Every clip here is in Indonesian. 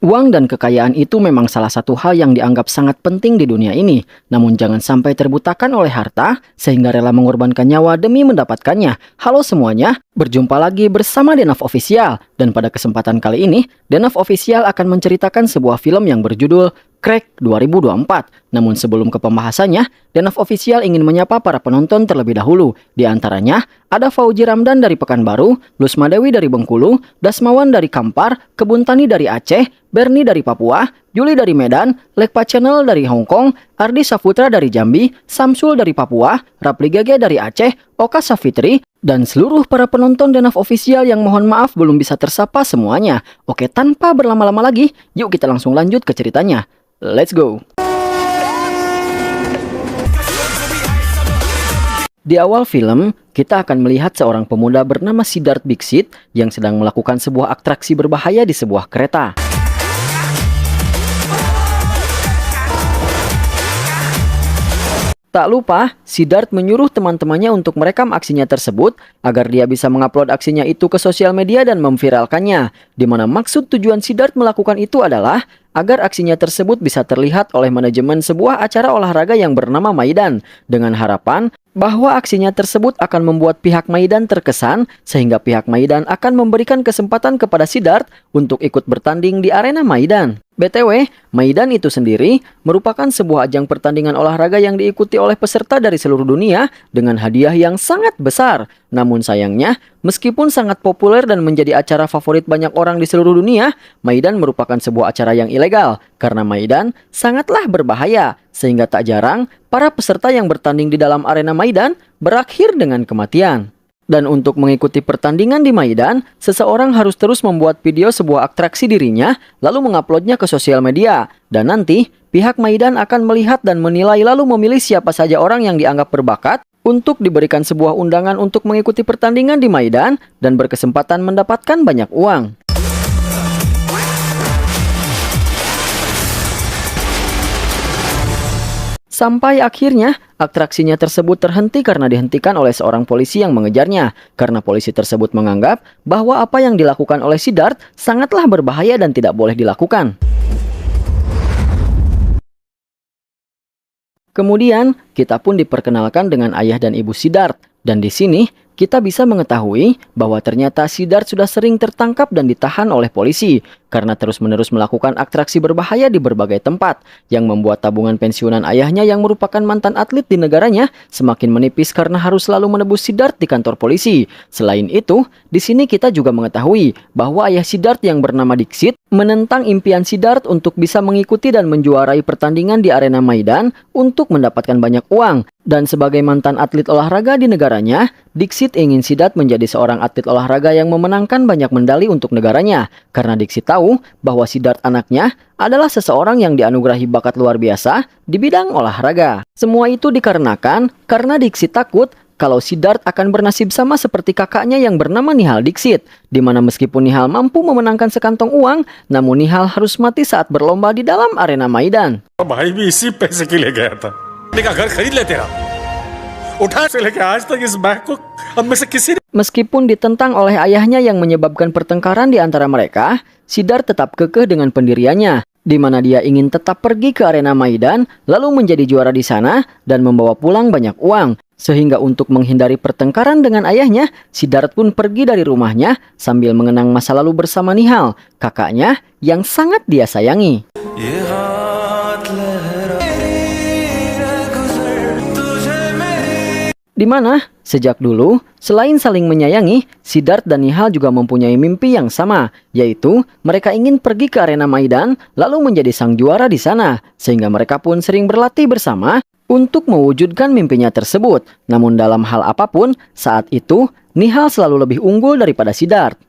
Uang dan kekayaan itu memang salah satu hal yang dianggap sangat penting di dunia ini. Namun jangan sampai terbutakan oleh harta, sehingga rela mengorbankan nyawa demi mendapatkannya. Halo semuanya, berjumpa lagi bersama Denaf Official. Dan pada kesempatan kali ini, Denaf Official akan menceritakan sebuah film yang berjudul Crack 2024. Namun sebelum ke pembahasannya, Denaf Official ingin menyapa para penonton terlebih dahulu. Di antaranya, ada Fauji Ramdan dari Pekanbaru, Lusma Dewi dari Bengkulu, Dasmawan dari Kampar, Kebun Tani dari Aceh, Berni dari Papua, Juli dari Medan, Lekpa Channel dari Hong Kong, Ardi Saputra dari Jambi, Samsul dari Papua, Rapli Gege dari Aceh, Oka Safitri, dan seluruh para penonton Denaf Official yang mohon maaf belum bisa tersapa semuanya. Oke, tanpa berlama-lama lagi, yuk kita langsung lanjut ke ceritanya. Let's go! Di awal film, kita akan melihat seorang pemuda bernama Siddharth Dixit yang sedang melakukan sebuah atraksi berbahaya di sebuah kereta. Tak lupa, Siddharth menyuruh teman-temannya untuk merekam aksinya tersebut agar dia bisa mengupload aksinya itu ke sosial media dan memviralkannya. Di mana maksud tujuan Siddharth melakukan itu adalah agar aksinya tersebut bisa terlihat oleh manajemen sebuah acara olahraga yang bernama Maidan, dengan harapan bahwa aksinya tersebut akan membuat pihak Maidan terkesan, sehingga pihak Maidan akan memberikan kesempatan kepada Siddharth untuk ikut bertanding di arena Maidan. BTW, Maidan itu sendiri merupakan sebuah ajang pertandingan olahraga yang diikuti oleh peserta dari seluruh dunia dengan hadiah yang sangat besar. Namun sayangnya, meskipun sangat populer dan menjadi acara favorit banyak orang di seluruh dunia, Maidan merupakan sebuah acara yang ilegal karena Maidan sangatlah berbahaya, sehingga tak jarang para peserta yang bertanding di dalam arena Maidan berakhir dengan kematian. Dan untuk mengikuti pertandingan di Maidan, seseorang harus terus membuat video sebuah atraksi dirinya, lalu menguploadnya ke sosial media. Dan nanti, pihak Maidan akan melihat dan menilai lalu memilih siapa saja orang yang dianggap berbakat untuk diberikan sebuah undangan untuk mengikuti pertandingan di Maidan dan berkesempatan mendapatkan banyak uang. Sampai akhirnya, atraksinya tersebut terhenti karena dihentikan oleh seorang polisi yang mengejarnya. Karena polisi tersebut menganggap bahwa apa yang dilakukan oleh Siddharth sangatlah berbahaya dan tidak boleh dilakukan. Kemudian, kita pun diperkenalkan dengan ayah dan ibu Siddharth. Dan di sini, kita bisa mengetahui bahwa ternyata Siddharth sudah sering tertangkap dan ditahan oleh polisi karena terus-menerus melakukan atraksi berbahaya di berbagai tempat, yang membuat tabungan pensiunan ayahnya yang merupakan mantan atlet di negaranya semakin menipis karena harus selalu menebus Siddharth di kantor polisi. Selain itu, di sini kita juga mengetahui bahwa ayah Siddharth yang bernama Dixit menentang impian Siddharth untuk bisa mengikuti dan menjuarai pertandingan di arena Maidan untuk mendapatkan banyak uang. Dan sebagai mantan atlet olahraga di negaranya, Dixit ingin Siddharth menjadi seorang atlet olahraga yang memenangkan banyak medali untuk negaranya. Karena Dixit tahu bahwa Siddharth anaknya adalah seseorang yang dianugerahi bakat luar biasa di bidang olahraga. Semua itu dikarenakan karena Dixit takut kalau Siddharth akan bernasib sama seperti kakaknya yang bernama Nihal Dixit, di mana meskipun Nihal mampu memenangkan sekantong uang, namun Nihal harus mati saat berlomba di dalam arena Maidan. Meskipun ditentang oleh ayahnya yang menyebabkan pertengkaran di antara mereka, Siddharth tetap kekeh dengan pendiriannya, di mana dia ingin tetap pergi ke arena Maidan, lalu menjadi juara di sana dan membawa pulang banyak uang. Sehingga untuk menghindari pertengkaran dengan ayahnya, Siddharth pun pergi dari rumahnya sambil mengenang masa lalu bersama Nihal, kakaknya yang sangat dia sayangi. Di mana, sejak dulu, selain saling menyayangi, Siddharth dan Nihal juga mempunyai mimpi yang sama, yaitu mereka ingin pergi ke arena Maidan lalu menjadi sang juara di sana, sehingga mereka pun sering berlatih bersama untuk mewujudkan mimpinya tersebut. Namun dalam hal apapun, saat itu, Nihal selalu lebih unggul daripada Siddharth.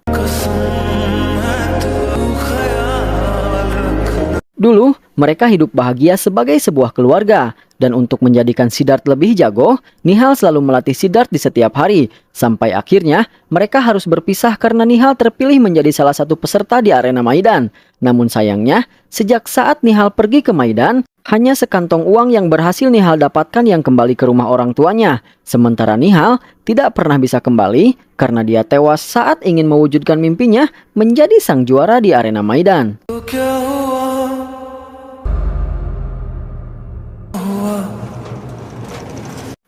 Dulu, mereka hidup bahagia sebagai sebuah keluarga. Dan untuk menjadikan Siddharth lebih jago, Nihal selalu melatih Siddharth di setiap hari. Sampai akhirnya, mereka harus berpisah karena Nihal terpilih menjadi salah satu peserta di arena Maidan. Namun sayangnya, sejak saat Nihal pergi ke Maidan, Hanya sekantong uang yang berhasil Nihal dapatkan yang kembali ke rumah orang tuanya. Sementara Nihal tidak pernah bisa kembali karena dia tewas saat ingin mewujudkan mimpinya menjadi sang juara di arena Maidan.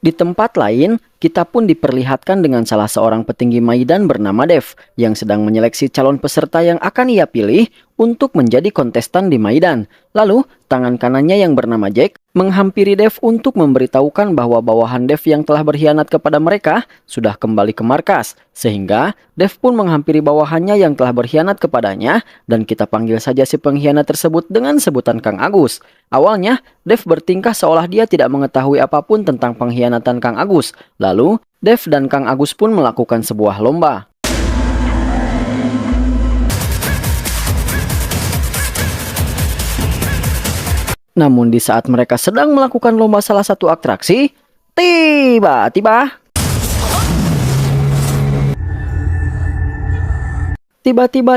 Di tempat lain, kita pun diperlihatkan dengan salah seorang petinggi Maidan bernama Dev yang sedang menyeleksi calon peserta yang akan ia pilih untuk menjadi kontestan di Maidan. Lalu, tangan kanannya yang bernama Jack menghampiri Dev untuk memberitahukan bahwa bawahan Dev yang telah berkhianat kepada mereka sudah kembali ke markas. Sehingga, Dev pun menghampiri bawahannya yang telah berkhianat kepadanya dan kita panggil saja si pengkhianat tersebut dengan sebutan Kang Agus. Awalnya, Dev bertingkah seolah dia tidak mengetahui apapun tentang pengkhianatan Kang Agus. Lalu, Dev dan Kang Agus pun melakukan sebuah lomba. Namun di saat mereka sedang melakukan lomba salah satu atraksi, tiba-tiba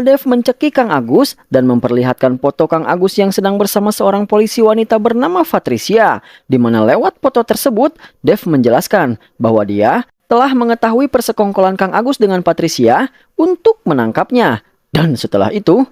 Dev mencekik Kang Agus dan memperlihatkan foto Kang Agus yang sedang bersama seorang polisi wanita bernama Patricia, di mana lewat foto tersebut, Dev menjelaskan bahwa dia telah mengetahui persekongkolan Kang Agus dengan Patricia untuk menangkapnya. Dan setelah itu,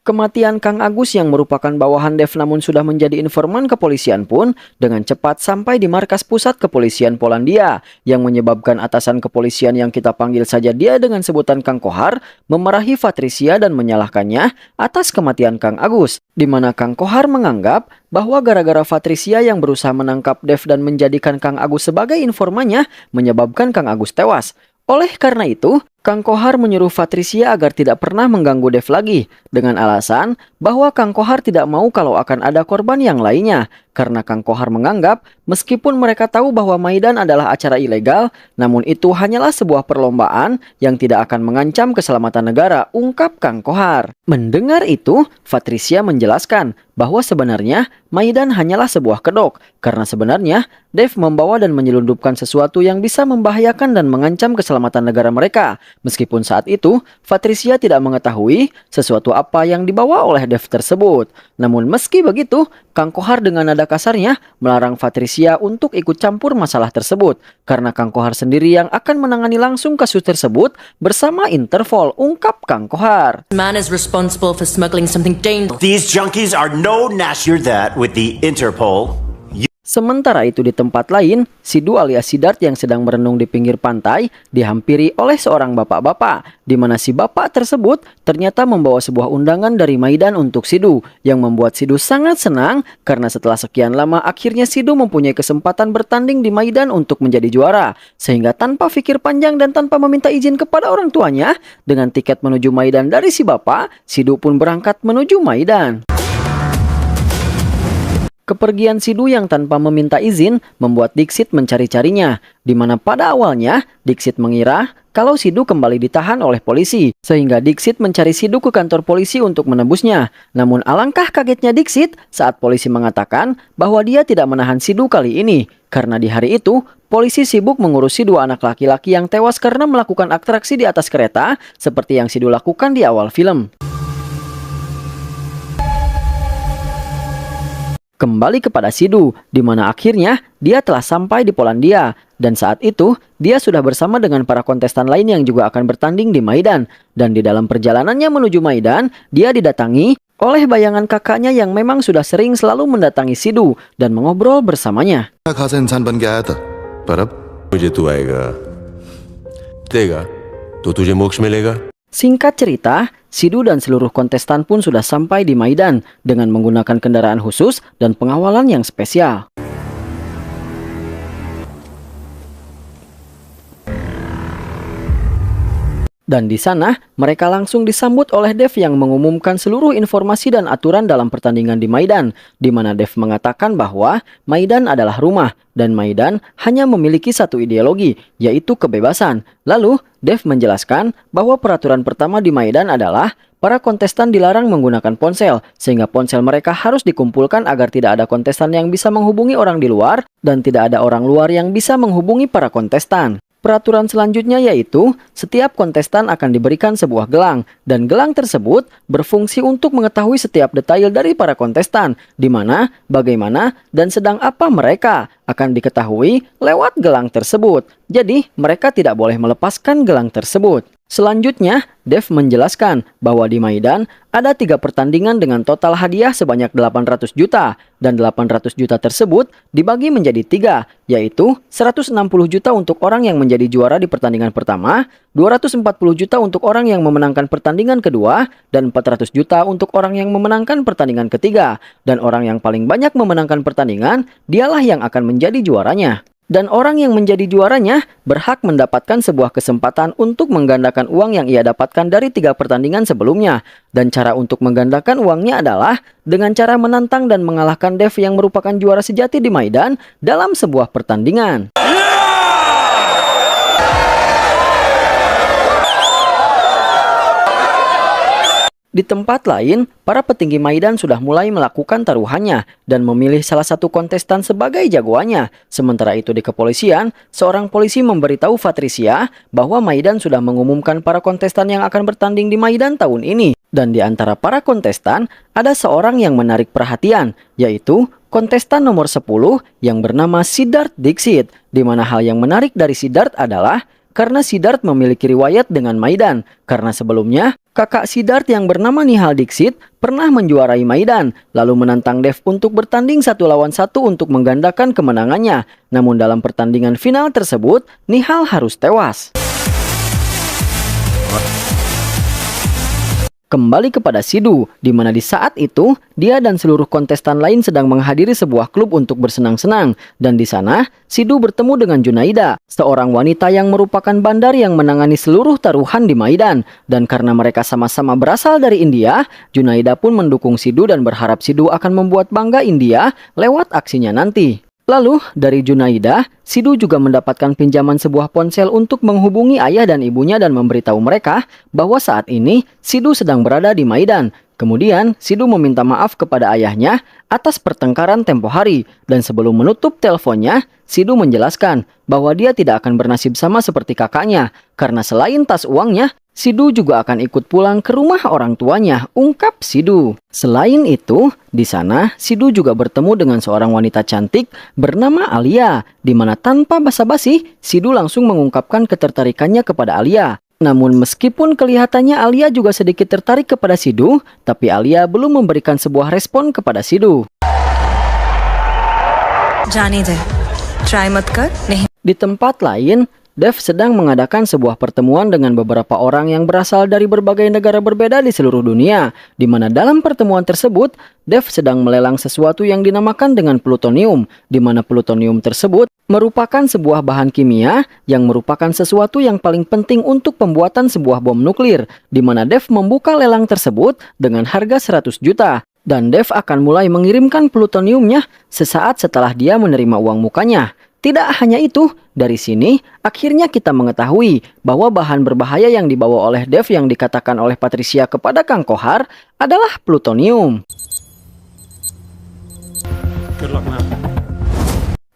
kematian Kang Agus yang merupakan bawahan Dev namun sudah menjadi informan kepolisian pun dengan cepat sampai di markas pusat kepolisian Polandia yang menyebabkan atasan kepolisian yang kita panggil saja dia dengan sebutan Kang Kohar memarahi Patricia dan menyalahkannya atas kematian Kang Agus, di mana Kang Kohar menganggap bahwa gara-gara Patricia yang berusaha menangkap Dev dan menjadikan Kang Agus sebagai informannya menyebabkan Kang Agus tewas. Oleh karena itu, Kang Kohar menyuruh Patricia agar tidak pernah mengganggu Dev lagi, dengan alasan bahwa Kang Kohar tidak mau kalau akan ada korban yang lainnya. Karena Kang Kohar menganggap, meskipun mereka tahu bahwa Maidan adalah acara ilegal, namun itu hanyalah sebuah perlombaan yang tidak akan mengancam keselamatan negara, ungkap Kang Kohar. Mendengar itu, Patricia menjelaskan bahwa sebenarnya Maidan hanyalah sebuah kedok, karena sebenarnya Dev membawa dan menyelundupkan sesuatu yang bisa membahayakan dan mengancam keselamatan negara mereka. Meskipun saat itu, Patricia tidak mengetahui sesuatu apa yang dibawa oleh Dev tersebut. Namun meski begitu, Kang Kohar dengan nada kasarnya melarang Patricia untuk ikut campur masalah tersebut. Karena Kang Kohar sendiri yang akan menangani langsung kasus tersebut bersama Interpol, ungkap Kang Kohar. Man is responsible for smuggling something dangerous. These junkies are no nastier that with the Interpol. Sementara itu di tempat lain, Sidu alias Sidart yang sedang merenung di pinggir pantai dihampiri oleh seorang bapak-bapak, di mana si bapak tersebut ternyata membawa sebuah undangan dari Maidan untuk Sidu, yang membuat Sidu sangat senang karena setelah sekian lama akhirnya Sidu mempunyai kesempatan bertanding di Maidan untuk menjadi juara, sehingga tanpa pikir panjang dan tanpa meminta izin kepada orang tuanya, dengan tiket menuju Maidan dari si bapak, Sidu pun berangkat menuju Maidan. Kepergian Sidu yang tanpa meminta izin membuat Dixit mencari-carinya, di mana pada awalnya Dixit mengira kalau Sidu kembali ditahan oleh polisi, sehingga Dixit mencari Sidu ke kantor polisi untuk menembusnya. Namun alangkah kagetnya Dixit saat polisi mengatakan bahwa dia tidak menahan Sidu kali ini, karena di hari itu polisi sibuk mengurusi dua anak laki-laki yang tewas karena melakukan atraksi di atas kereta, seperti yang Sidu lakukan di awal film. Kembali kepada Sidu, di mana akhirnya dia telah sampai di Polandia. Dan saat itu, dia sudah bersama dengan para kontestan lain yang juga akan bertanding di Maidan. Dan di dalam perjalanannya menuju Maidan, dia didatangi oleh bayangan kakaknya yang memang sudah sering selalu mendatangi Sidu dan mengobrol bersamanya. Singkat cerita, Sidu dan seluruh kontestan pun sudah sampai di Maidan dengan menggunakan kendaraan khusus dan pengawalan yang spesial. Dan di sana, mereka langsung disambut oleh Dev yang mengumumkan seluruh informasi dan aturan dalam pertandingan di Maidan, di mana Dev mengatakan bahwa Maidan adalah rumah, dan Maidan hanya memiliki satu ideologi, yaitu kebebasan. Lalu, Dev menjelaskan bahwa peraturan pertama di Maidan adalah para kontestan dilarang menggunakan ponsel, sehingga ponsel mereka harus dikumpulkan agar tidak ada kontestan yang bisa menghubungi orang di luar, dan tidak ada orang luar yang bisa menghubungi para kontestan. Peraturan selanjutnya yaitu setiap kontestan akan diberikan sebuah gelang dan gelang tersebut berfungsi untuk mengetahui setiap detail dari para kontestan, di mana, bagaimana, dan sedang apa mereka akan diketahui lewat gelang tersebut. Jadi, mereka tidak boleh melepaskan gelang tersebut. Selanjutnya, Dev menjelaskan bahwa di Maidan ada 3 pertandingan dengan total hadiah sebanyak 800 juta dan 800 juta tersebut dibagi menjadi 3, yaitu 160 juta untuk orang yang menjadi juara di pertandingan pertama, 240 juta untuk orang yang memenangkan pertandingan kedua, dan 400 juta untuk orang yang memenangkan pertandingan ketiga. Dan orang yang paling banyak memenangkan pertandingan, dialah yang akan menjadi juaranya. Dan orang yang menjadi juaranya berhak mendapatkan sebuah kesempatan untuk menggandakan uang yang ia dapatkan dari 3 pertandingan sebelumnya. Dan cara untuk menggandakan uangnya adalah dengan cara menantang dan mengalahkan Dev yang merupakan juara sejati di Maidan dalam sebuah pertandingan. Di tempat lain, para petinggi Maidan sudah mulai melakukan taruhannya dan memilih salah satu kontestan sebagai jagoannya. Sementara itu di kepolisian, seorang polisi memberitahu Patricia bahwa Maidan sudah mengumumkan para kontestan yang akan bertanding di Maidan tahun ini. Dan di antara para kontestan, ada seorang yang menarik perhatian, yaitu kontestan nomor 10 yang bernama Siddharth Dixit. Di mana hal yang menarik dari Siddharth adalah karena Siddharth memiliki riwayat dengan Maidan. Karena sebelumnya, kakak Siddharth yang bernama Nihal Dixit pernah menjuarai Maidan, lalu menantang Dev untuk bertanding 1 lawan 1 untuk menggandakan kemenangannya. Namun dalam pertandingan final tersebut, Nihal harus tewas. Kembali kepada Sidhu, di mana di saat itu dia dan seluruh kontestan lain sedang menghadiri sebuah klub untuk bersenang-senang. Dan di sana, Sidhu bertemu dengan Junaida, seorang wanita yang merupakan bandar yang menangani seluruh taruhan di Maidan. Dan karena mereka sama-sama berasal dari India, Junaida pun mendukung Sidhu dan berharap Sidhu akan membuat bangga India lewat aksinya nanti. Lalu, dari Junaida, Sidhu juga mendapatkan pinjaman sebuah ponsel untuk menghubungi ayah dan ibunya dan memberitahu mereka bahwa saat ini Sidhu sedang berada di Maidan. Kemudian, Sidhu meminta maaf kepada ayahnya atas pertengkaran tempo hari. Dan sebelum menutup teleponnya, Sidhu menjelaskan bahwa dia tidak akan bernasib sama seperti kakaknya. Karena selain tas uangnya, Sidhu juga akan ikut pulang ke rumah orang tuanya, ungkap Sidhu. Selain itu, di sana Sidhu juga bertemu dengan seorang wanita cantik bernama Alia, di mana tanpa basa-basi, Sidhu langsung mengungkapkan ketertarikannya kepada Alia. Namun meskipun kelihatannya Alia juga sedikit tertarik kepada Sidhu, tapi Alia belum memberikan sebuah respon kepada Sidhu. जाने दे, try मत कर, नहीं. Di tempat lain, Dev sedang mengadakan sebuah pertemuan dengan beberapa orang yang berasal dari berbagai negara berbeda di seluruh dunia, di mana dalam pertemuan tersebut, Dev sedang melelang sesuatu yang dinamakan dengan plutonium, di mana plutonium tersebut merupakan sebuah bahan kimia yang merupakan sesuatu yang paling penting untuk pembuatan sebuah bom nuklir, di mana Dev membuka lelang tersebut dengan harga 100 juta. Dan Dev akan mulai mengirimkan plutoniumnya sesaat setelah dia menerima uang mukanya. Tidak hanya itu, dari sini akhirnya kita mengetahui bahwa bahan berbahaya yang dibawa oleh Dev yang dikatakan oleh Patricia kepada Kang Kohar adalah plutonium.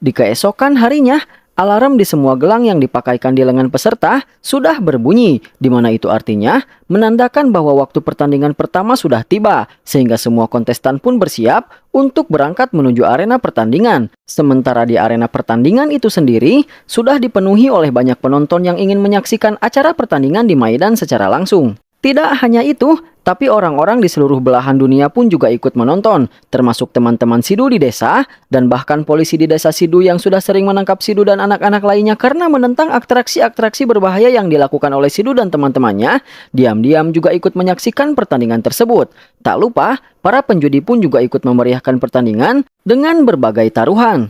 Di keesokan harinya, alarm di semua gelang yang dipakaikan di lengan peserta sudah berbunyi, di mana itu artinya menandakan bahwa waktu pertandingan pertama sudah tiba, sehingga semua kontestan pun bersiap untuk berangkat menuju arena pertandingan. Sementara di arena pertandingan itu sendiri sudah dipenuhi oleh banyak penonton yang ingin menyaksikan acara pertandingan di Maidan secara langsung. Tidak hanya itu, tapi orang-orang di seluruh belahan dunia pun juga ikut menonton, termasuk teman-teman Sidhu di desa, dan bahkan polisi di desa Sidhu yang sudah sering menangkap Sidhu dan anak-anak lainnya karena menentang atraksi-atraksi berbahaya yang dilakukan oleh Sidhu dan teman-temannya, diam-diam juga ikut menyaksikan pertandingan tersebut. Tak lupa, para penjudi pun juga ikut memeriahkan pertandingan dengan berbagai taruhan.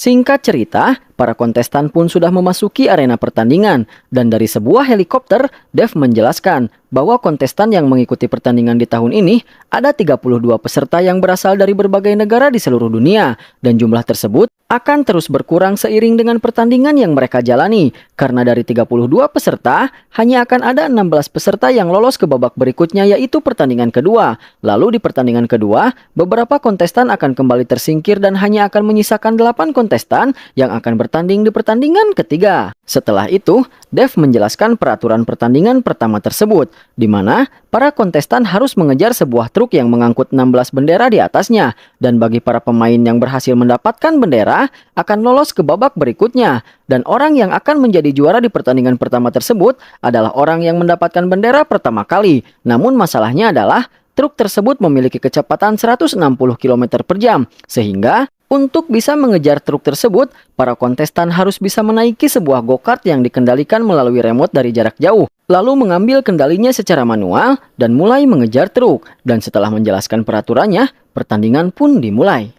Singkat cerita, para kontestan pun sudah memasuki arena pertandingan. Dan dari sebuah helikopter, Dev menjelaskan bahwa kontestan yang mengikuti pertandingan di tahun ini ada 32 peserta yang berasal dari berbagai negara di seluruh dunia. Dan jumlah tersebut akan terus berkurang seiring dengan pertandingan yang mereka jalani. Karena dari 32 peserta, hanya akan ada 16 peserta yang lolos ke babak berikutnya, yaitu pertandingan kedua. Lalu di pertandingan kedua, beberapa kontestan akan kembali tersingkir dan hanya akan menyisakan 8 kontestan yang akan bertanding di pertandingan ketiga. Setelah itu, Dev menjelaskan peraturan pertandingan pertama tersebut, di mana para kontestan harus mengejar sebuah truk yang mengangkut 16 bendera di atasnya. Dan bagi para pemain yang berhasil mendapatkan bendera, akan lolos ke babak berikutnya. Dan orang yang akan menjadi juara di pertandingan pertama tersebut adalah orang yang mendapatkan bendera pertama kali. Namun masalahnya adalah truk tersebut memiliki kecepatan 160 km per jam. Sehingga untuk bisa mengejar truk tersebut, para kontestan harus bisa menaiki sebuah go-kart yang dikendalikan melalui remote dari jarak jauh. Lalu mengambil kendalinya secara manual dan mulai mengejar truk. Dan setelah menjelaskan peraturannya, pertandingan pun dimulai.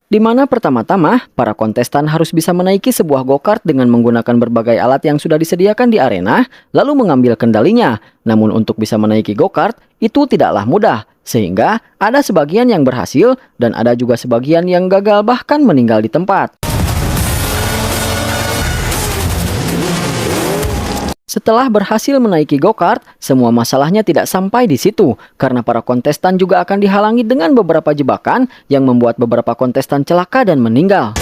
Di mana pertama-tama, para kontestan harus bisa menaiki sebuah go-kart dengan menggunakan berbagai alat yang sudah disediakan di arena, lalu mengambil kendalinya. Namun untuk bisa menaiki go-kart, itu tidaklah mudah. Sehingga ada sebagian yang berhasil dan ada juga sebagian yang gagal bahkan meninggal di tempat. Setelah berhasil menaiki go-kart, semua masalahnya tidak sampai di situ, karena para kontestan juga akan dihalangi dengan beberapa jebakan yang membuat beberapa kontestan celaka dan meninggal.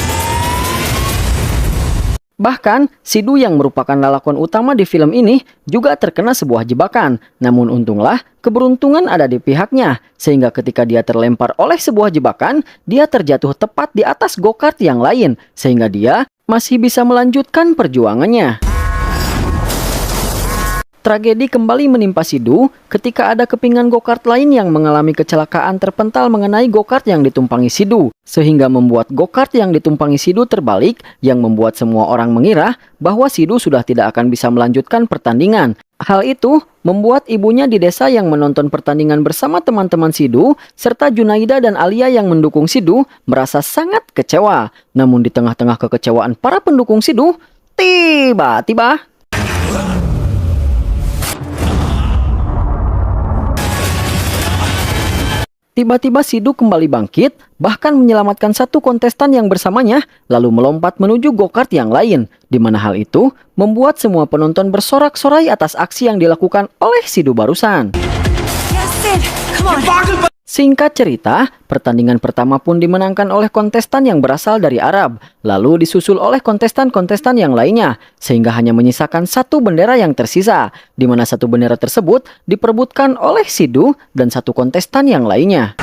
Bahkan, Sidhu yang merupakan lalakon utama di film ini juga terkena sebuah jebakan. Namun untunglah, keberuntungan ada di pihaknya, sehingga ketika dia terlempar oleh sebuah jebakan, dia terjatuh tepat di atas go-kart yang lain, sehingga dia masih bisa melanjutkan perjuangannya. Tragedi kembali menimpa Sidhu ketika ada kepingan go-kart lain yang mengalami kecelakaan terpental mengenai go-kart yang ditumpangi Sidhu, sehingga membuat go-kart yang ditumpangi Sidhu terbalik, yang membuat semua orang mengira bahwa Sidhu sudah tidak akan bisa melanjutkan pertandingan. Hal itu membuat ibunya di desa yang menonton pertandingan bersama teman-teman Sidhu, serta Junaida dan Alia yang mendukung Sidhu, merasa sangat kecewa. Namun di tengah-tengah kekecewaan para pendukung Sidhu, tiba-tiba Sidhu kembali bangkit, bahkan menyelamatkan satu kontestan yang bersamanya, lalu melompat menuju go-kart yang lain, di mana hal itu membuat semua penonton bersorak-sorai atas aksi yang dilakukan oleh Sidhu barusan. Singkat cerita, pertandingan pertama pun dimenangkan oleh kontestan yang berasal dari Arab, lalu disusul oleh kontestan-kontestan yang lainnya, sehingga hanya menyisakan satu bendera yang tersisa, di mana satu bendera tersebut diperebutkan oleh Sidhu dan satu kontestan yang lainnya.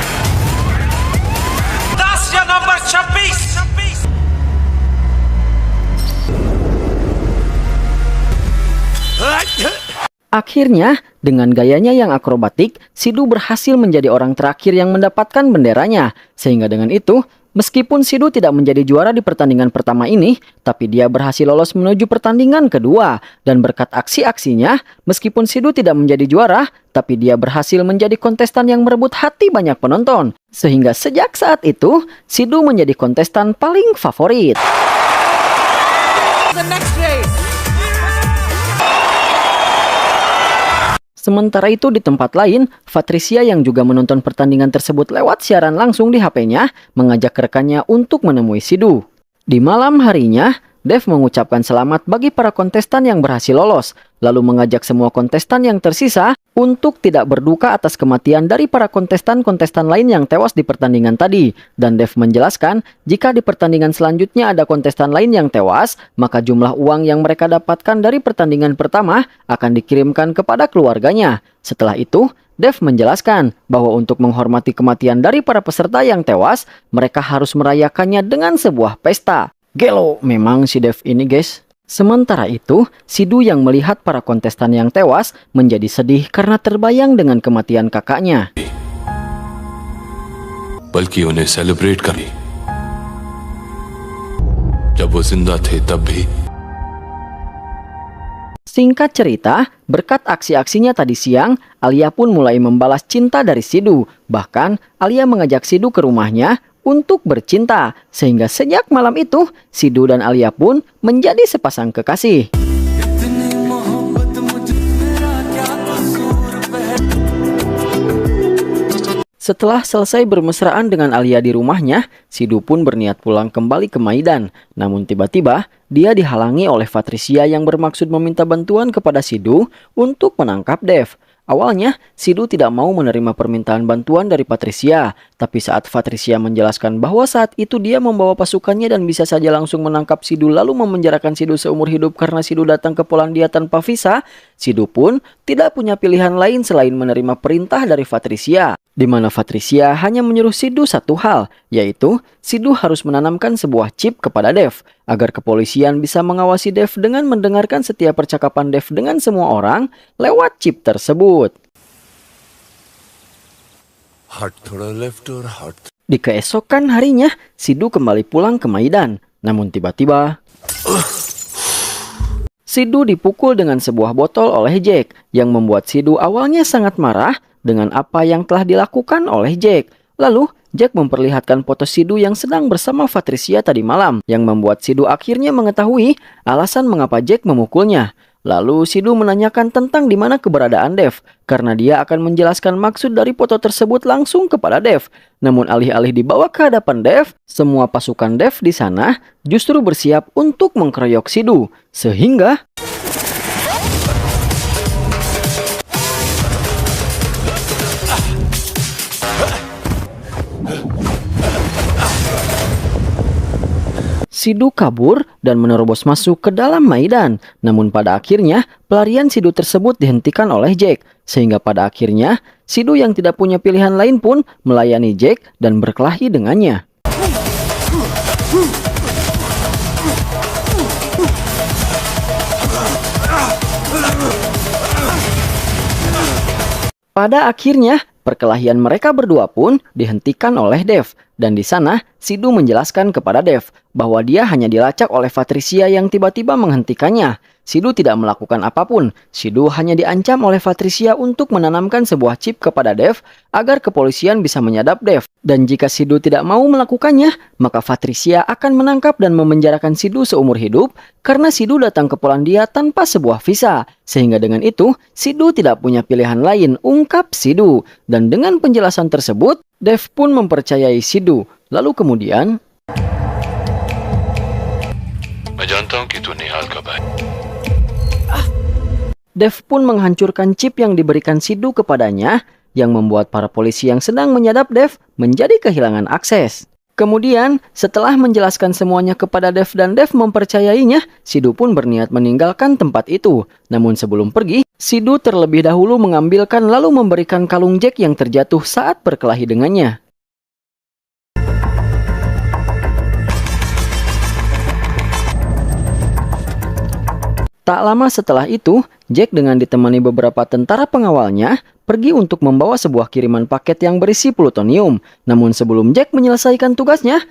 Akhirnya, dengan gayanya yang akrobatik, Sidhu berhasil menjadi orang terakhir yang mendapatkan benderanya. Sehingga dengan itu, meskipun Sidhu tidak menjadi juara di pertandingan pertama ini, tapi dia berhasil lolos menuju pertandingan kedua. Dan berkat aksi-aksinya, meskipun Sidhu tidak menjadi juara, tapi dia berhasil menjadi kontestan yang merebut hati banyak penonton. Sehingga sejak saat itu, Sidhu menjadi kontestan paling favorit. Sementara itu di tempat lain, Patricia yang juga menonton pertandingan tersebut lewat siaran langsung di HP-nya, mengajak rekannya untuk menemui Sidhu. Di malam harinya, Dev mengucapkan selamat bagi para kontestan yang berhasil lolos, lalu mengajak semua kontestan yang tersisa untuk tidak berduka atas kematian dari para kontestan-kontestan lain yang tewas di pertandingan tadi. Dan Dev menjelaskan, jika di pertandingan selanjutnya ada kontestan lain yang tewas, maka jumlah uang yang mereka dapatkan dari pertandingan pertama akan dikirimkan kepada keluarganya. Setelah itu, Dev menjelaskan bahwa untuk menghormati kematian dari para peserta yang tewas, mereka harus merayakannya dengan sebuah pesta. Gelo memang si Dev ini, guys. Sementara itu, Sidhu yang melihat para kontestan yang tewas menjadi sedih karena terbayang dengan kematian kakaknya. बल्कि उन्हें सेलिब्रेट करनी जब वो जिंदा थे तब भी Singkat cerita, berkat aksi-aksinya tadi siang, Alia pun mulai membalas cinta dari Sidu. Bahkan, Alia mengajak Sidu ke rumahnya untuk bercinta. Sehingga sejak malam itu, Sidu dan Alia pun menjadi sepasang kekasih. Setelah selesai bermesraan dengan Alia di rumahnya, Sidu pun berniat pulang kembali ke Maidan. Namun tiba-tiba, dia dihalangi oleh Patricia yang bermaksud meminta bantuan kepada Sidu untuk menangkap Dev. Awalnya, Sidu tidak mau menerima permintaan bantuan dari Patricia. Tapi saat Patricia menjelaskan bahwa saat itu dia membawa pasukannya dan bisa saja langsung menangkap Sidu lalu memenjarakan Sidu seumur hidup karena Sidu datang ke Polandia tanpa visa, Sidu pun tidak punya pilihan lain selain menerima perintah dari Patricia. Di mana Patricia hanya menyuruh Sidu satu hal, yaitu Sidu harus menanamkan sebuah chip kepada Dev agar kepolisian bisa mengawasi Dev dengan mendengarkan setiap percakapan Dev dengan semua orang lewat chip tersebut. Di keesokan harinya, Sidu kembali pulang ke Maidan. Namun tiba-tiba Sidu dipukul dengan sebuah botol oleh Jack yang membuat Sidu awalnya sangat marah dengan apa yang telah dilakukan oleh Jack. Lalu, Jack memperlihatkan foto Sidu yang sedang bersama Patricia tadi malam, yang membuat Sidu akhirnya mengetahui alasan mengapa Jack memukulnya. Lalu, Sidu menanyakan tentang di mana keberadaan Dev, karena dia akan menjelaskan maksud dari foto tersebut langsung kepada Dev. Namun alih-alih dibawa ke hadapan Dev, semua pasukan Dev di sana justru bersiap untuk mengkeroyok Sidu. Sehingga Sidu kabur dan menerobos masuk ke dalam Maidan. Namun pada akhirnya, pelarian Sidu tersebut dihentikan oleh Jack. Sehingga pada akhirnya, Sidu yang tidak punya pilihan lain pun melayani Jack dan berkelahi dengannya. Pada akhirnya, perkelahian mereka berdua pun dihentikan oleh Dev. Dan di sana, Sidu menjelaskan kepada Dev bahwa dia hanya dilacak oleh Patricia yang tiba-tiba menghentikannya. Sidu tidak melakukan apapun. Sidu hanya diancam oleh Patricia untuk menanamkan sebuah chip kepada Dev agar kepolisian bisa menyadap Dev. Dan jika Sidu tidak mau melakukannya, maka Patricia akan menangkap dan memenjarakan Sidu seumur hidup karena Sidu datang ke Polandia tanpa sebuah visa. Sehingga dengan itu, Sidu tidak punya pilihan lain, ungkap Sidu. Dan dengan penjelasan tersebut, Dev pun mempercayai Sidu. Lalu kemudian, मैं जानता हूं कि तू निहाल का भाई Dev pun menghancurkan chip yang diberikan Sidu kepadanya, yang membuat para polisi yang sedang menyadap Dev menjadi kehilangan akses. Kemudian, setelah menjelaskan semuanya kepada Dev dan Dev mempercayainya, Sidu pun berniat meninggalkan tempat itu. Namun sebelum pergi, Sidu terlebih dahulu mengambilkan lalu memberikan kalung Jack yang terjatuh saat berkelahi dengannya. Tak lama setelah itu, Jack dengan ditemani beberapa tentara pengawalnya pergi untuk membawa sebuah kiriman paket yang berisi plutonium. Namun sebelum Jack menyelesaikan tugasnya,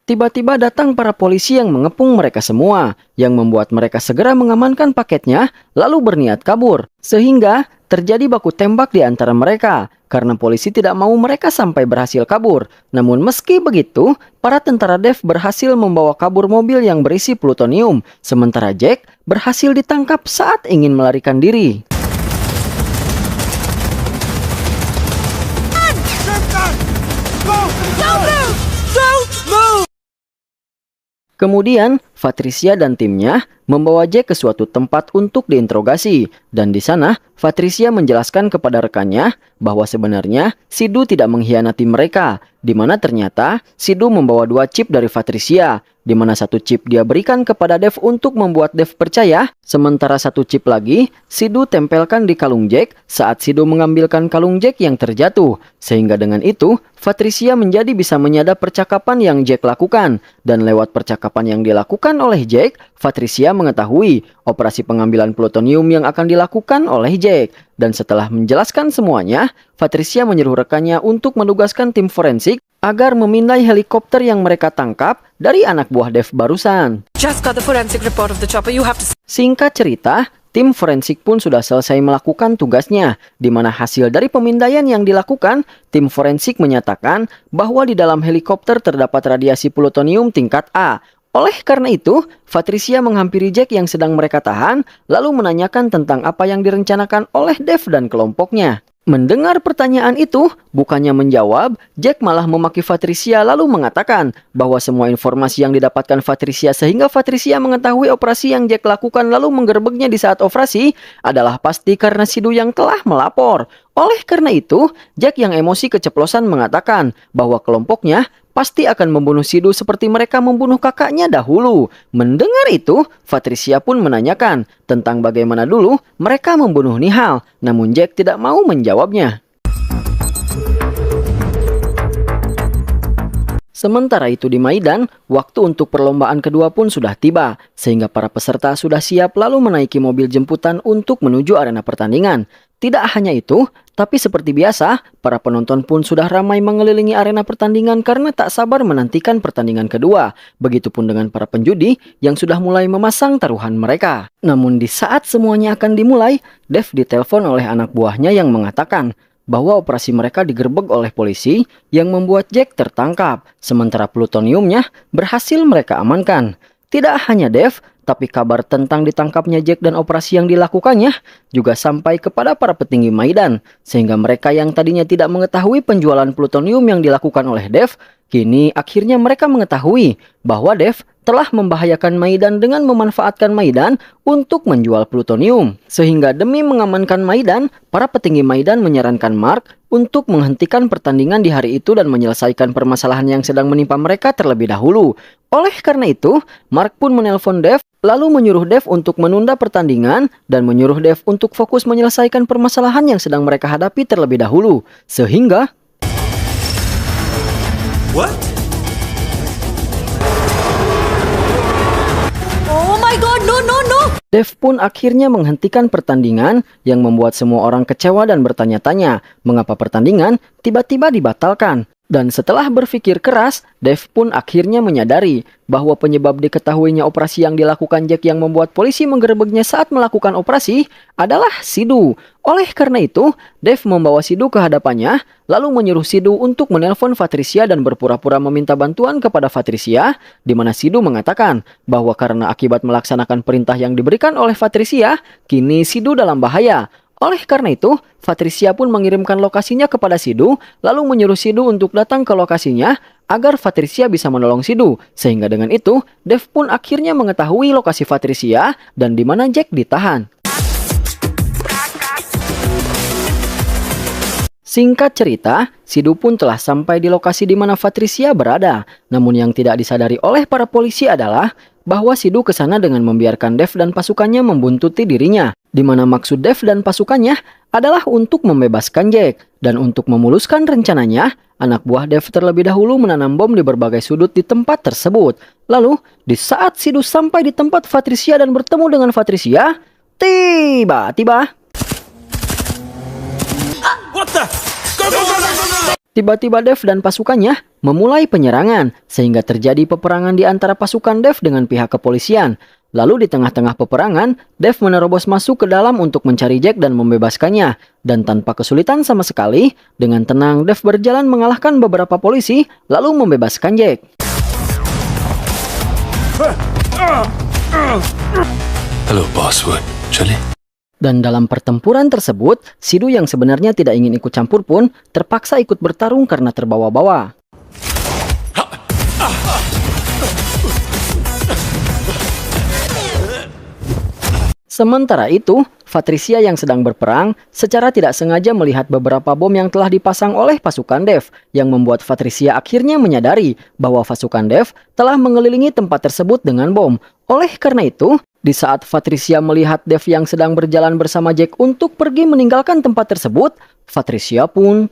tiba-tiba datang para polisi yang mengepung mereka semua, yang membuat mereka segera mengamankan paketnya lalu berniat kabur. Sehingga terjadi baku tembak di antara mereka karena polisi tidak mau mereka sampai berhasil kabur. Namun meski begitu, para tentara Dev berhasil membawa kabur mobil yang berisi plutonium, sementara Jack berhasil ditangkap saat ingin melarikan diri. Kemudian, Patricia dan timnya membawa Jack ke suatu tempat untuk diinterogasi. Dan di sana, Patricia menjelaskan kepada rekannya bahwa sebenarnya Sidu tidak mengkhianati mereka. Di mana ternyata Sidu membawa 2 chip dari Patricia. Di mana satu chip dia berikan kepada Dev untuk membuat Dev percaya. Sementara satu chip lagi, Sidu tempelkan di kalung Jack saat Sidu mengambilkan kalung Jack yang terjatuh. Sehingga dengan itu, Patricia menjadi bisa menyadap percakapan yang Jack lakukan. Dan lewat percakapan yang dilakukan oleh Jack, Patricia mengetahui operasi pengambilan plutonium yang akan dilakukan oleh Jack. Dan setelah menjelaskan semuanya, Patricia menyuruh rekannya untuk menugaskan tim forensik agar memindai helikopter yang mereka tangkap dari anak buah Dev barusan. Just got the forensic report of the chopper. You have to... Singkat cerita, tim forensik pun sudah selesai melakukan tugasnya, di mana hasil dari pemindaian yang dilakukan, tim forensik menyatakan bahwa di dalam helikopter terdapat radiasi plutonium tingkat A. Oleh karena itu, Patricia menghampiri Jack yang sedang mereka tahan, lalu menanyakan tentang apa yang direncanakan oleh Dev dan kelompoknya. Mendengar pertanyaan itu, bukannya menjawab, Jack malah memaki Patricia lalu mengatakan bahwa semua informasi yang didapatkan Patricia sehingga Patricia mengetahui operasi yang Jack lakukan lalu menggerebeknya di saat operasi adalah pasti karena Sidu yang telah melapor. Oleh karena itu, Jack yang emosi keceplosan mengatakan bahwa kelompoknya pasti akan membunuh Sidu seperti mereka membunuh kakaknya dahulu. Mendengar itu, Patricia pun menanyakan tentang bagaimana dulu mereka membunuh Nihal, namun Jack tidak mau menjawabnya. Sementara itu di Maidan, waktu untuk perlombaan kedua pun sudah tiba, sehingga para peserta sudah siap lalu menaiki mobil jemputan untuk menuju arena pertandingan. Tidak hanya itu, tapi seperti biasa, para penonton pun sudah ramai mengelilingi arena pertandingan karena tak sabar menantikan pertandingan kedua. Begitupun dengan para penjudi yang sudah mulai memasang taruhan mereka. Namun di saat semuanya akan dimulai, Dev ditelepon oleh anak buahnya yang mengatakan bahwa operasi mereka digerebek oleh polisi yang membuat Jack tertangkap, sementara plutoniumnya berhasil mereka amankan. Tidak hanya Dev, tapi kabar tentang ditangkapnya Jack dan operasi yang dilakukannya juga sampai kepada para petinggi Maidan, sehingga mereka yang tadinya tidak mengetahui penjualan plutonium yang dilakukan oleh Dev, kini akhirnya mereka mengetahui bahwa Dev telah membahayakan Maidan dengan memanfaatkan Maidan untuk menjual plutonium. Sehingga demi mengamankan Maidan, para petinggi Maidan menyarankan Mark untuk menghentikan pertandingan di hari itu dan menyelesaikan permasalahan yang sedang menimpa mereka terlebih dahulu. Oleh karena itu, Mark pun menelpon Dev, lalu menyuruh Dev untuk menunda pertandingan dan menyuruh Dev untuk fokus menyelesaikan permasalahan yang sedang mereka hadapi terlebih dahulu. Sehingga... What? Oh my god, no, no, no! Dev pun akhirnya menghentikan pertandingan yang membuat semua orang kecewa dan bertanya-tanya mengapa pertandingan tiba-tiba dibatalkan. Dan setelah berpikir keras, Dev pun akhirnya menyadari bahwa penyebab diketahuinya operasi yang dilakukan Jack yang membuat polisi menggerebeknya saat melakukan operasi adalah Sidu. Oleh karena itu, Dev membawa Sidu ke hadapannya, lalu menyuruh Sidu untuk menelpon Patricia dan berpura-pura meminta bantuan kepada Patricia, di mana Sidu mengatakan bahwa karena akibat melaksanakan perintah yang diberikan oleh Patricia, kini Sidu dalam bahaya. Oleh karena itu, Patricia pun mengirimkan lokasinya kepada Sidu, lalu menyuruh Sidu untuk datang ke lokasinya agar Patricia bisa menolong Sidu. Sehingga dengan itu, Dev pun akhirnya mengetahui lokasi Patricia dan di mana Jack ditahan. Singkat cerita, Sidu pun telah sampai di lokasi di mana Patricia berada. Namun yang tidak disadari oleh para polisi adalah bahwa Sidu ke sana dengan membiarkan Dev dan pasukannya membuntuti dirinya, di mana maksud Dev dan pasukannya adalah untuk membebaskan Jack. Dan untuk memuluskan rencananya, anak buah Dev terlebih dahulu menanam bom di berbagai sudut di tempat tersebut. Lalu, di saat Sidu sampai di tempat Patricia dan bertemu dengan Patricia, tiba-tiba Dev dan pasukannya memulai penyerangan, sehingga terjadi peperangan di antara pasukan Dev dengan pihak kepolisian. Lalu di tengah-tengah peperangan, Dev menerobos masuk ke dalam untuk mencari Jack dan membebaskannya. Dan tanpa kesulitan sama sekali, dengan tenang Dev berjalan mengalahkan beberapa polisi, lalu membebaskan Jack. Hello, Bosswood. Chale? Dan dalam pertempuran tersebut, Sidu yang sebenarnya tidak ingin ikut campur pun terpaksa ikut bertarung karena terbawa-bawa. Sementara itu, Patricia yang sedang berperang secara tidak sengaja melihat beberapa bom yang telah dipasang oleh pasukan Dev, yang membuat Patricia akhirnya menyadari bahwa pasukan Dev telah mengelilingi tempat tersebut dengan bom. Oleh karena itu, di saat Patricia melihat Dev yang sedang berjalan bersama Jack untuk pergi meninggalkan tempat tersebut, Patricia pun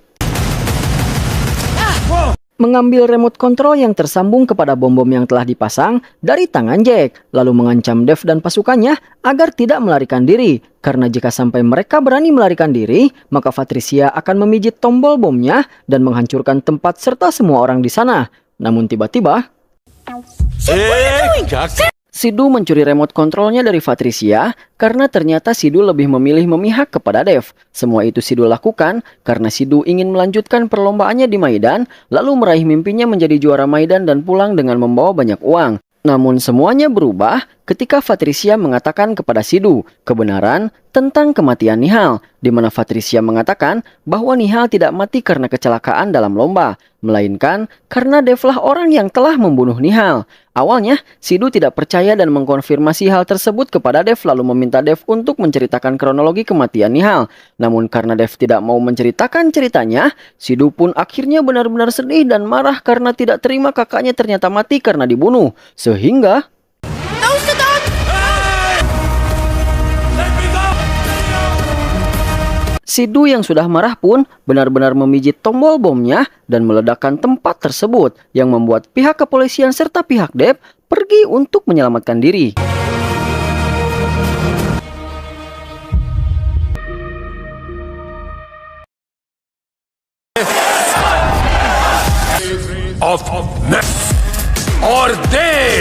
mengambil remote control yang tersambung kepada bom-bom yang telah dipasang dari tangan Jack, lalu mengancam Dev dan pasukannya agar tidak melarikan diri. Karena jika sampai mereka berani melarikan diri, maka Patricia akan memijit tombol bomnya dan menghancurkan tempat serta semua orang di sana. Namun tiba-tiba, Sidhu mencuri remote controlnya dari Patricia karena ternyata Sidhu lebih memilih memihak kepada Dev. Semua itu Sidhu lakukan karena Sidhu ingin melanjutkan perlombaannya di Maidan, lalu meraih mimpinya menjadi juara Maidan dan pulang dengan membawa banyak uang. Namun semuanya berubah ketika Patricia mengatakan kepada Sidhu kebenaran tentang kematian Nihal, di mana Patricia mengatakan bahwa Nihal tidak mati karena kecelakaan dalam lomba, melainkan karena Dev lah orang yang telah membunuh Nihal. Awalnya, Sidhu tidak percaya dan mengkonfirmasi hal tersebut kepada Dev lalu meminta Dev untuk menceritakan kronologi kematian Nihal. Namun karena Dev tidak mau menceritakan ceritanya, Sidhu pun akhirnya benar-benar sedih dan marah karena tidak terima kakaknya ternyata mati karena dibunuh. Sehingga Sidhu yang sudah marah pun benar-benar memijit tombol bomnya dan meledakkan tempat tersebut yang membuat pihak kepolisian serta pihak Dev pergi untuk menyelamatkan diri.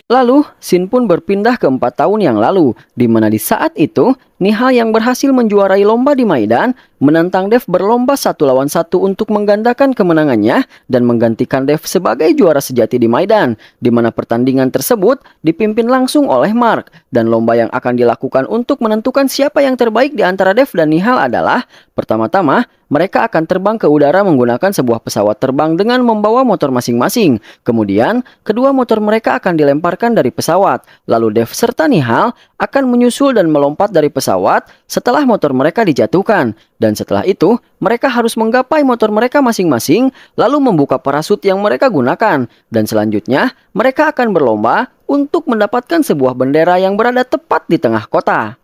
Lalu, scene pun berpindah ke 4 tahun yang lalu, di mana di saat itu, Nihal yang berhasil menjuarai lomba di Maidan, menantang Dev berlomba 1 lawan 1 untuk menggandakan kemenangannya dan menggantikan Dev sebagai juara sejati di Maidan, di mana pertandingan tersebut dipimpin langsung oleh Mark, dan lomba yang akan dilakukan untuk menentukan siapa yang terbaik di antara Dev dan Nihal adalah, pertama-tama, mereka akan terbang ke udara menggunakan sebuah pesawat terbang dengan membawa motor masing-masing. Kemudian, kedua motor mereka akan dilemparkan dari pesawat. Lalu Dev serta Nihal akan menyusul dan melompat dari pesawat setelah motor mereka dijatuhkan. Dan setelah itu, mereka harus menggapai motor mereka masing-masing, lalu membuka parasut yang mereka gunakan. Dan selanjutnya, mereka akan berlomba untuk mendapatkan sebuah bendera yang berada tepat di tengah kota.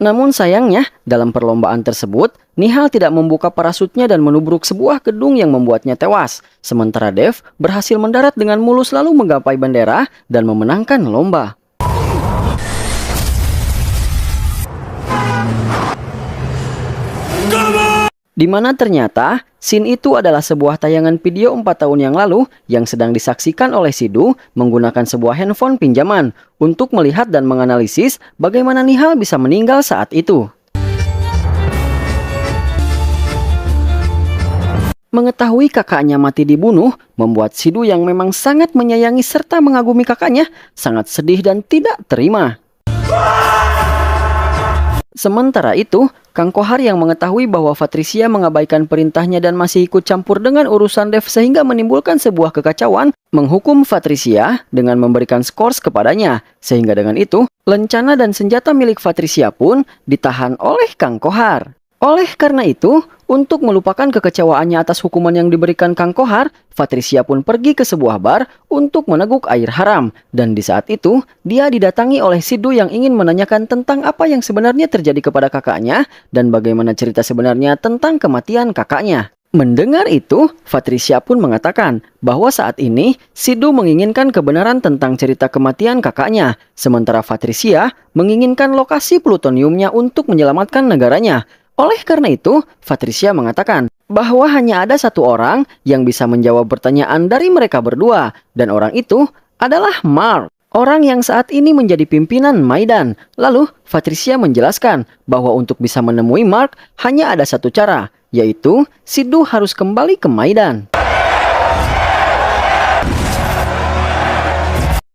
Namun sayangnya, dalam perlombaan tersebut, Nihal tidak membuka parasutnya dan menubruk sebuah gedung yang membuatnya tewas. Sementara Dev berhasil mendarat dengan mulus lalu menggapai bendera dan memenangkan lomba. Di mana ternyata scene itu adalah sebuah tayangan video 4 tahun yang lalu yang sedang disaksikan oleh Sidhu menggunakan sebuah handphone pinjaman untuk melihat dan menganalisis bagaimana Nihal bisa meninggal saat itu. Mengetahui kakaknya mati dibunuh membuat Sidhu yang memang sangat menyayangi serta mengagumi kakaknya sangat sedih dan tidak terima. Sementara itu, Kang Kohar yang mengetahui bahwa Patricia mengabaikan perintahnya dan masih ikut campur dengan urusan Dev sehingga menimbulkan sebuah kekacauan, menghukum Patricia dengan memberikan skors kepadanya. Sehingga dengan itu, lencana dan senjata milik Patricia pun ditahan oleh Kang Kohar. Oleh karena itu, untuk melupakan kekecewaannya atas hukuman yang diberikan Kang Kohar, Patricia pun pergi ke sebuah bar untuk meneguk air haram. Dan di saat itu, dia didatangi oleh Sidhu yang ingin menanyakan tentang apa yang sebenarnya terjadi kepada kakaknya dan bagaimana cerita sebenarnya tentang kematian kakaknya. Mendengar itu, Patricia pun mengatakan bahwa saat ini Sidhu menginginkan kebenaran tentang cerita kematian kakaknya, sementara Patricia menginginkan lokasi plutoniumnya untuk menyelamatkan negaranya. Oleh karena itu, Patricia mengatakan bahwa hanya ada satu orang yang bisa menjawab pertanyaan dari mereka berdua, dan orang itu adalah Mark, orang yang saat ini menjadi pimpinan Maidan. Lalu, Patricia menjelaskan bahwa untuk bisa menemui Mark hanya ada satu cara, yaitu Sidhu harus kembali ke Maidan.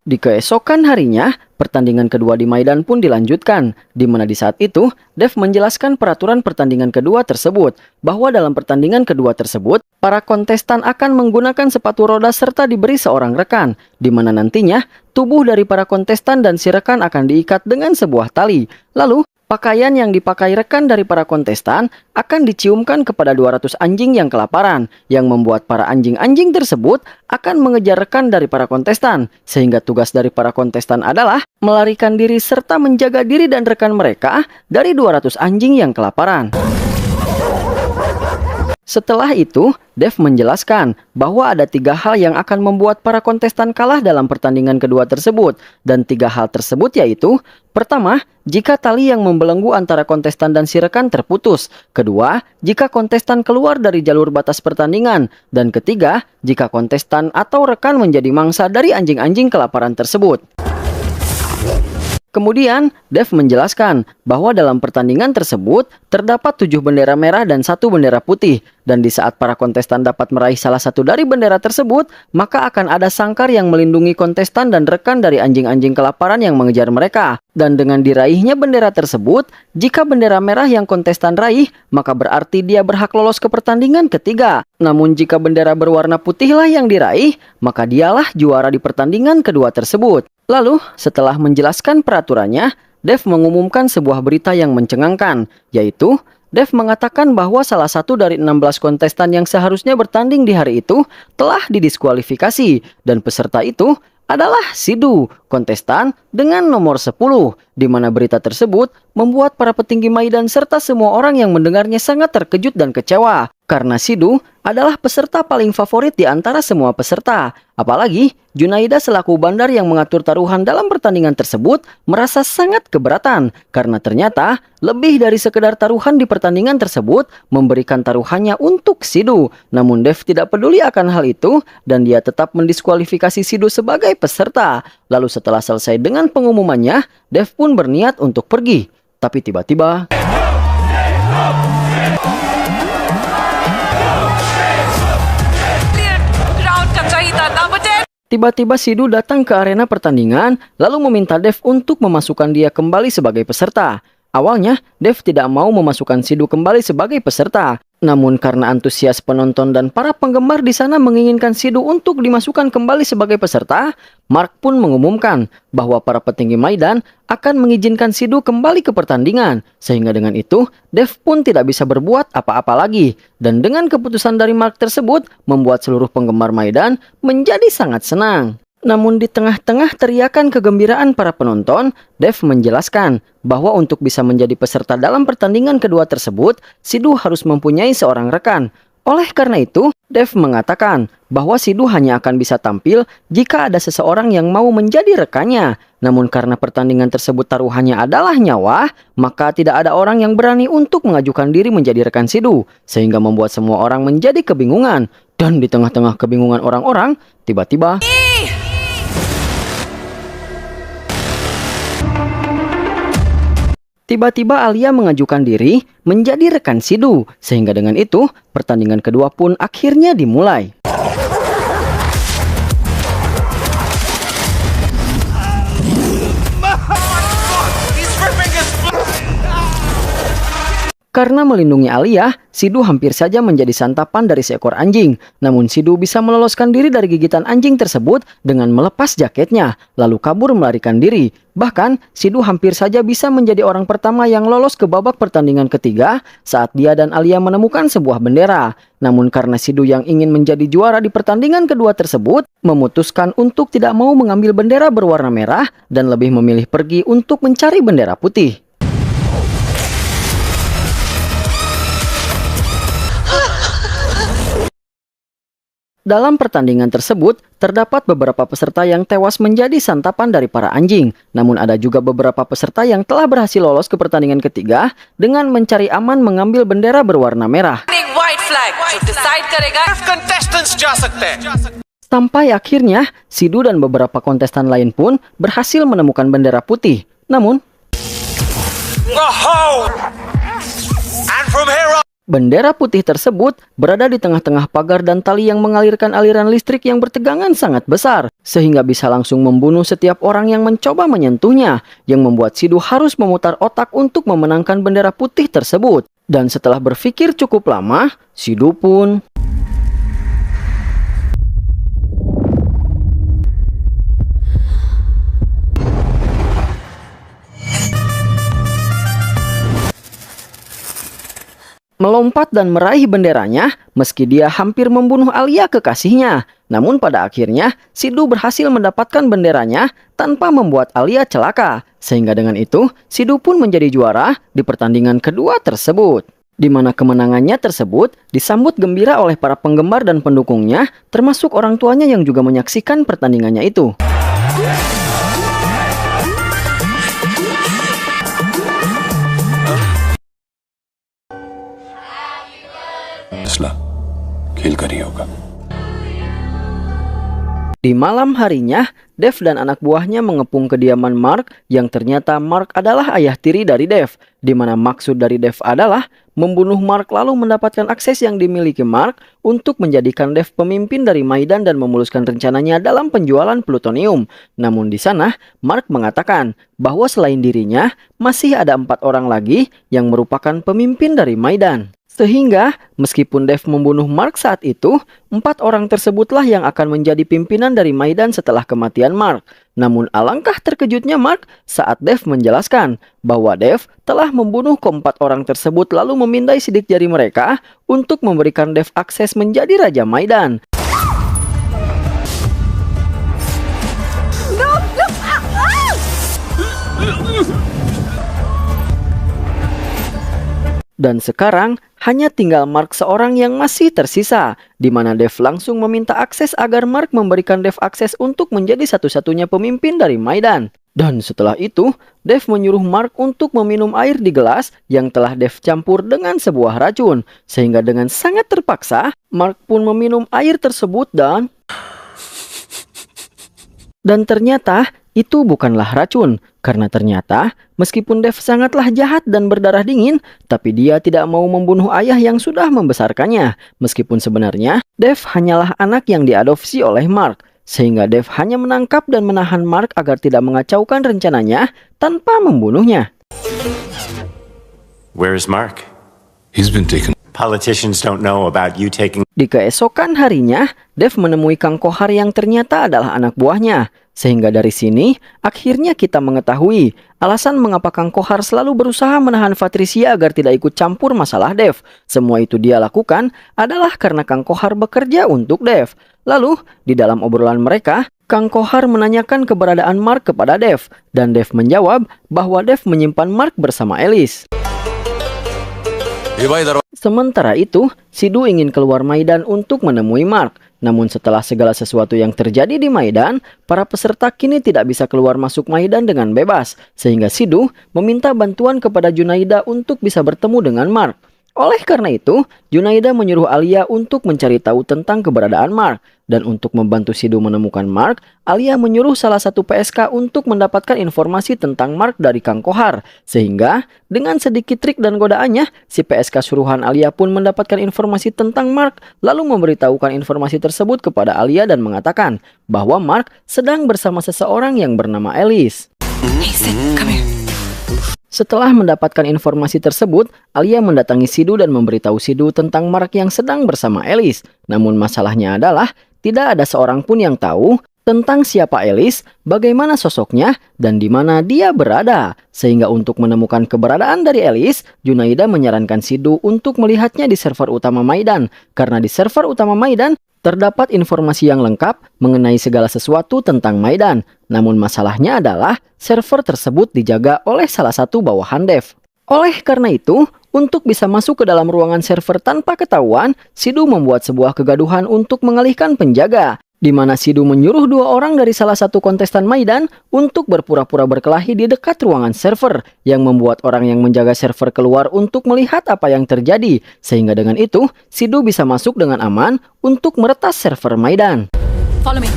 Di keesokan harinya, pertandingan kedua di Maidan pun dilanjutkan, di mana di saat itu, Dev menjelaskan peraturan pertandingan kedua tersebut, bahwa dalam pertandingan kedua tersebut, para kontestan akan menggunakan sepatu roda serta diberi seorang rekan, di mana nantinya, tubuh dari para kontestan dan si rekan akan diikat dengan sebuah tali. Lalu, Pakaian yang dipakai rekan dari para kontestan akan diciumkan kepada 200 anjing yang kelaparan, yang membuat para anjing-anjing tersebut akan mengejar rekan dari para kontestan, sehingga tugas dari para kontestan adalah melarikan diri serta menjaga diri dan rekan mereka dari 200 anjing yang kelaparan. Setelah itu, Dev menjelaskan bahwa ada 3 hal yang akan membuat para kontestan kalah dalam pertandingan kedua tersebut. Dan 3 hal tersebut yaitu, pertama, jika tali yang membelenggu antara kontestan dan si rekan terputus. Kedua, jika kontestan keluar dari jalur batas pertandingan. Dan ketiga, jika kontestan atau rekan menjadi mangsa dari anjing-anjing kelaparan tersebut. Kemudian, Dev menjelaskan bahwa dalam pertandingan tersebut terdapat 7 bendera merah dan 1 bendera putih. Dan di saat para kontestan dapat meraih salah satu dari bendera tersebut, maka akan ada sangkar yang melindungi kontestan dan rekan dari anjing-anjing kelaparan yang mengejar mereka. Dan dengan diraihnya bendera tersebut, jika bendera merah yang kontestan raih, maka berarti dia berhak lolos ke pertandingan ketiga. Namun jika bendera berwarna putihlah yang diraih, maka dialah juara di pertandingan kedua tersebut. Lalu, setelah menjelaskan peraturannya, Dev mengumumkan sebuah berita yang mencengangkan, yaitu Dev mengatakan bahwa salah satu dari 16 kontestan yang seharusnya bertanding di hari itu telah didiskualifikasi, dan peserta itu adalah Sidhu, kontestan dengan nomor 10, di mana berita tersebut membuat para petinggi Maidan serta semua orang yang mendengarnya sangat terkejut dan kecewa, karena Sidhu adalah peserta paling favorit di antara semua peserta. Apalagi, Junaida selaku bandar yang mengatur taruhan dalam pertandingan tersebut merasa sangat keberatan, karena ternyata lebih dari sekedar taruhan di pertandingan tersebut memberikan taruhannya untuk Sidhu. Namun Dev tidak peduli akan hal itu, dan dia tetap mendiskualifikasi Sidhu sebagai peserta. Lalu setelah selesai dengan pengumumannya, Dev pun berniat untuk pergi. Tapi tiba-tiba Sidhu datang ke arena pertandingan, lalu meminta Dev untuk memasukkan dia kembali sebagai peserta. Awalnya, Dev tidak mau memasukkan Sidhu kembali sebagai peserta. Namun karena antusias penonton dan para penggemar di sana menginginkan Sidhu untuk dimasukkan kembali sebagai peserta, Mark pun mengumumkan bahwa para petinggi Maidan akan mengizinkan Sidhu kembali ke pertandingan. Sehingga dengan itu, Dev pun tidak bisa berbuat apa-apa lagi. Dan dengan keputusan dari Mark tersebut, membuat seluruh penggemar Maidan menjadi sangat senang. Namun di tengah-tengah teriakan kegembiraan para penonton, Dev menjelaskan bahwa untuk bisa menjadi peserta dalam pertandingan kedua tersebut, Sidhu harus mempunyai seorang rekan. Oleh karena itu, Dev mengatakan bahwa Sidhu hanya akan bisa tampil jika ada seseorang yang mau menjadi rekannya. Namun karena pertandingan tersebut taruhannya adalah nyawa, maka tidak ada orang yang berani untuk mengajukan diri menjadi rekan Sidhu, sehingga membuat semua orang menjadi kebingungan. Dan di tengah-tengah kebingungan orang-orang, tiba-tiba Alia mengajukan diri menjadi rekan Sidhu, sehingga dengan itu pertandingan kedua pun akhirnya dimulai. Karena melindungi Alia, Sidhu hampir saja menjadi santapan dari seekor anjing. Namun Sidhu bisa meloloskan diri dari gigitan anjing tersebut dengan melepas jaketnya, lalu kabur melarikan diri. Bahkan, Sidhu hampir saja bisa menjadi orang pertama yang lolos ke babak pertandingan ketiga saat dia dan Alia menemukan sebuah bendera. Namun karena Sidhu yang ingin menjadi juara di pertandingan kedua tersebut, memutuskan untuk tidak mau mengambil bendera berwarna merah dan lebih memilih pergi untuk mencari bendera putih. Dalam pertandingan tersebut, terdapat beberapa peserta yang tewas menjadi santapan dari para anjing. Namun ada juga beberapa peserta yang telah berhasil lolos ke pertandingan ketiga dengan mencari aman mengambil bendera berwarna merah. Sampai akhirnya, Sidhu dan beberapa kontestan lain pun berhasil menemukan bendera putih. Namun, bendera putih tersebut berada di tengah-tengah pagar dan tali yang mengalirkan aliran listrik yang bertegangan sangat besar, sehingga bisa langsung membunuh setiap orang yang mencoba menyentuhnya, yang membuat Sidhu harus memutar otak untuk memenangkan bendera putih tersebut. Dan setelah berpikir cukup lama, Sidhu pun melompat dan meraih benderanya meski dia hampir membunuh Alia kekasihnya. Namun pada akhirnya, Sidhu berhasil mendapatkan benderanya tanpa membuat Alia celaka. Sehingga dengan itu, Sidhu pun menjadi juara di pertandingan kedua tersebut. Di mana kemenangannya tersebut disambut gembira oleh para penggemar dan pendukungnya, termasuk orang tuanya yang juga menyaksikan pertandingannya itu. फैसला खेल कर ही होगा। Di malam harinya, Dev dan anak buahnya mengepung kediaman Mark yang ternyata Mark adalah ayah tiri dari Dev, di mana maksud dari Dev adalah membunuh Mark lalu mendapatkan akses yang dimiliki Mark untuk menjadikan Dev pemimpin dari Maidan dan memuluskan rencananya dalam penjualan plutonium. Namun di sana, Mark mengatakan bahwa selain dirinya, masih ada 4 orang lagi yang merupakan pemimpin dari Maidan. Sehingga, meskipun Dev membunuh Mark saat itu, 4 orang tersebutlah yang akan menjadi pimpinan dari Maidan setelah kematian Mark. Namun alangkah terkejutnya Mark saat Dev menjelaskan bahwa Dev telah membunuh ke-4 orang tersebut lalu memindai sidik jari mereka untuk memberikan Dev akses menjadi Raja Maidan. Dan sekarang hanya tinggal Mark seorang yang masih tersisa, di mana Dev langsung meminta akses agar Mark memberikan Dev akses untuk menjadi satu-satunya pemimpin dari Maidan. Dan setelah itu, Dev menyuruh Mark untuk meminum air di gelas yang telah Dev campur dengan sebuah racun. Sehingga dengan sangat terpaksa, Mark pun meminum air tersebut dan ternyata itu bukanlah racun. Karena ternyata, meskipun Dev sangatlah jahat dan berdarah dingin, tapi dia tidak mau membunuh ayah yang sudah membesarkannya. Meskipun sebenarnya, Dev hanyalah anak yang diadopsi oleh Mark. Sehingga Dev hanya menangkap dan menahan Mark agar tidak mengacaukan rencananya tanpa membunuhnya. Where is Mark? He's been taken. Politicians don't know about you taking... Di keesokan harinya, Dev menemui Kang Kohar yang ternyata adalah anak buahnya. Sehingga dari sini, akhirnya kita mengetahui alasan mengapa Kang Kohar selalu berusaha menahan Patricia agar tidak ikut campur masalah Dev. Semua itu dia lakukan adalah karena Kang Kohar bekerja untuk Dev. Lalu, di dalam obrolan mereka, Kang Kohar menanyakan keberadaan Mark kepada Dev. Dan Dev menjawab bahwa Dev menyimpan Mark bersama Alice. Sementara itu, Sidhu ingin keluar Maidan untuk menemui Mark. Namun setelah segala sesuatu yang terjadi di Maidan, para peserta kini tidak bisa keluar masuk Maidan dengan bebas. Sehingga Sidhu meminta bantuan kepada Junaida untuk bisa bertemu dengan Mark. Oleh karena itu, Junaida menyuruh Alia untuk mencari tahu tentang keberadaan Mark. Dan untuk membantu Sidhu menemukan Mark, Alia menyuruh salah satu PSK untuk mendapatkan informasi tentang Mark dari Kang Kohar. Sehingga, dengan sedikit trik dan godaannya, si PSK suruhan Alia pun mendapatkan informasi tentang Mark, lalu memberitahukan informasi tersebut kepada Alia dan mengatakan bahwa Mark sedang bersama seseorang yang bernama Alice. Hey, Sid, come here. Setelah mendapatkan informasi tersebut, Alia mendatangi Sidhu dan memberitahu Sidhu tentang Mark yang sedang bersama Alice. Namun masalahnya adalah, tidak ada seorang pun yang tahu tentang siapa Alice, bagaimana sosoknya, dan di mana dia berada. Sehingga untuk menemukan keberadaan dari Alice, Junaida menyarankan Sidhu untuk melihatnya di server utama Maidan. Karena di server utama Maidan, terdapat informasi yang lengkap mengenai segala sesuatu tentang Maidan. Namun masalahnya adalah, server tersebut dijaga oleh salah satu bawahan Dev. Oleh karena itu, untuk bisa masuk ke dalam ruangan server tanpa ketahuan, Sidhu membuat sebuah kegaduhan untuk mengalihkan penjaga. Di mana Sidhu menyuruh 2 orang dari salah satu kontestan Maidan untuk berpura-pura berkelahi di dekat ruangan server, yang membuat orang yang menjaga server keluar untuk melihat apa yang terjadi. Sehingga dengan itu, Sidhu bisa masuk dengan aman untuk meretas server Maidan. Follow me.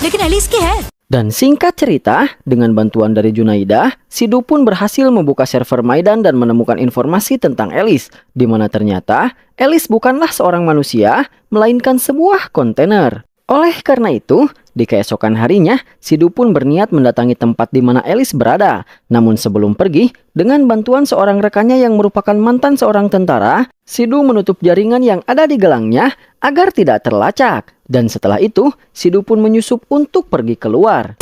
लेकिन एलिस की है. Dan singkat cerita, dengan bantuan dari Junaida, Sidhu pun berhasil membuka server Maidan dan menemukan informasi tentang Alice, di mana ternyata Alice bukanlah seorang manusia, melainkan sebuah kontainer. Oleh karena itu, di keesokan harinya, Sidhu pun berniat mendatangi tempat di mana Alice berada. Namun sebelum pergi, dengan bantuan seorang rekannya yang merupakan mantan seorang tentara, Sidhu menutup jaringan yang ada di gelangnya agar tidak terlacak. Dan setelah itu, Sidhu pun menyusup untuk pergi keluar.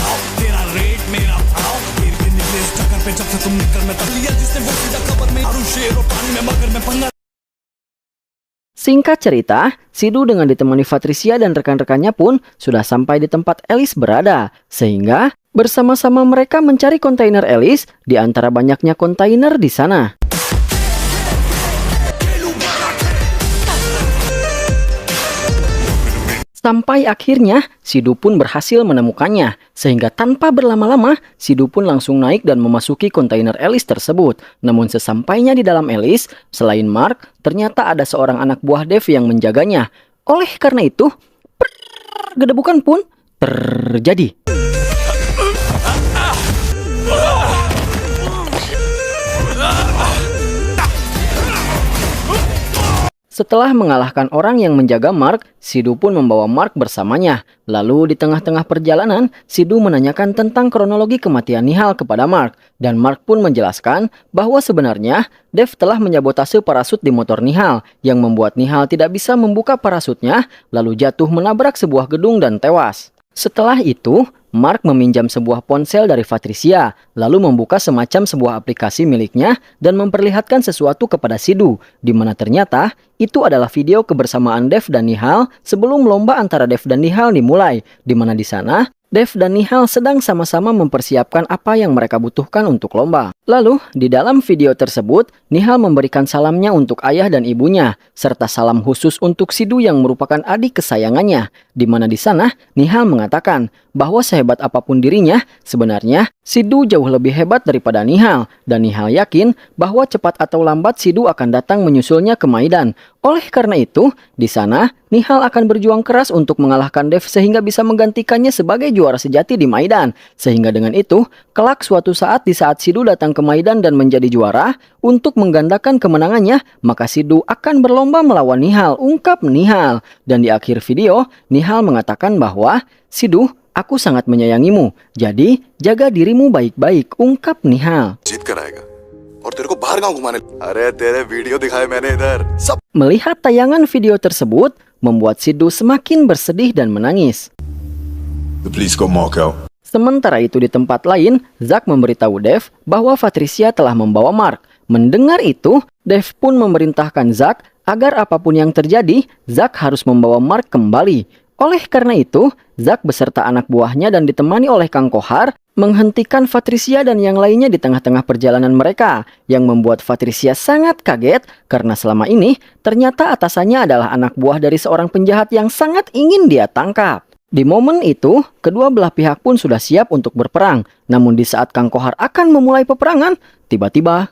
Singkat cerita, Sidhu dengan ditemani Patricia dan rekan-rekannya pun sudah sampai di tempat Alice berada, sehingga bersama-sama mereka mencari kontainer Alice di antara banyaknya kontainer di sana. Sampai akhirnya, Sidhu pun berhasil menemukannya, sehingga tanpa berlama-lama, Sidhu pun langsung naik dan memasuki kontainer Alice tersebut. Namun sesampainya di dalam Alice, selain Mark, ternyata ada seorang anak buah Dave yang menjaganya. Oleh karena itu, gedebukan pun terjadi. Setelah mengalahkan orang yang menjaga Mark, Sidhu pun membawa Mark bersamanya. Lalu di tengah-tengah perjalanan, Sidhu menanyakan tentang kronologi kematian Nihal kepada Mark. Dan Mark pun menjelaskan bahwa sebenarnya Dave telah menyabotase parasut di motor Nihal, yang membuat Nihal tidak bisa membuka parasutnya, lalu jatuh menabrak sebuah gedung dan tewas. Setelah itu, Mark meminjam sebuah ponsel dari Patricia, lalu membuka semacam sebuah aplikasi miliknya dan memperlihatkan sesuatu kepada Sidhu, di mana ternyata itu adalah video kebersamaan Dave dan Nihal sebelum lomba antara Dave dan Nihal dimulai, di mana di sana Dave dan Nihal sedang sama-sama mempersiapkan apa yang mereka butuhkan untuk lomba. Lalu, di dalam video tersebut, Nihal memberikan salamnya untuk ayah dan ibunya, serta salam khusus untuk Sidhu yang merupakan adik kesayangannya, di mana di sana Nihal mengatakan bahwa sehebat apapun dirinya, sebenarnya Sidhu jauh lebih hebat daripada Nihal, dan Nihal yakin bahwa cepat atau lambat Sidhu akan datang menyusulnya ke Maidan. Oleh karena itu, di sana Nihal akan berjuang keras untuk mengalahkan Dave sehingga bisa menggantikannya sebagai juara sejati di Maidan. Sehingga dengan itu, kelak suatu saat di saat Sidhu datang ke Maidan dan menjadi juara, untuk menggandakan kemenangannya, maka Sidhu akan berlomba melawan Nihal, ungkap Nihal. Dan di akhir video, Nihal mengatakan bahwa, "Sidhu, aku sangat menyayangimu, jadi jaga dirimu baik-baik," ungkap Nihal. जीत कर आएगा और तेरे को बाहर गांव घुमाने अरे तेरे वीडियो दिखाए मैंने इधर सब Melihat tayangan video tersebut, membuat Sidhu semakin bersedih dan menangis. Police को मौका Sementara itu di tempat lain, Zack memberitahu Dave bahwa Patricia telah membawa Mark. Mendengar itu, Dave pun memerintahkan Zack agar apapun yang terjadi, Zack harus membawa Mark kembali. Oleh karena itu, Zack beserta anak buahnya dan ditemani oleh Kang Kohar menghentikan Patricia dan yang lainnya di tengah-tengah perjalanan mereka, yang membuat Patricia sangat kaget karena selama ini ternyata atasannya adalah anak buah dari seorang penjahat yang sangat ingin dia tangkap. Di momen itu, kedua belah pihak pun sudah siap untuk berperang. Namun di saat Kang Kohar akan memulai peperangan, tiba-tiba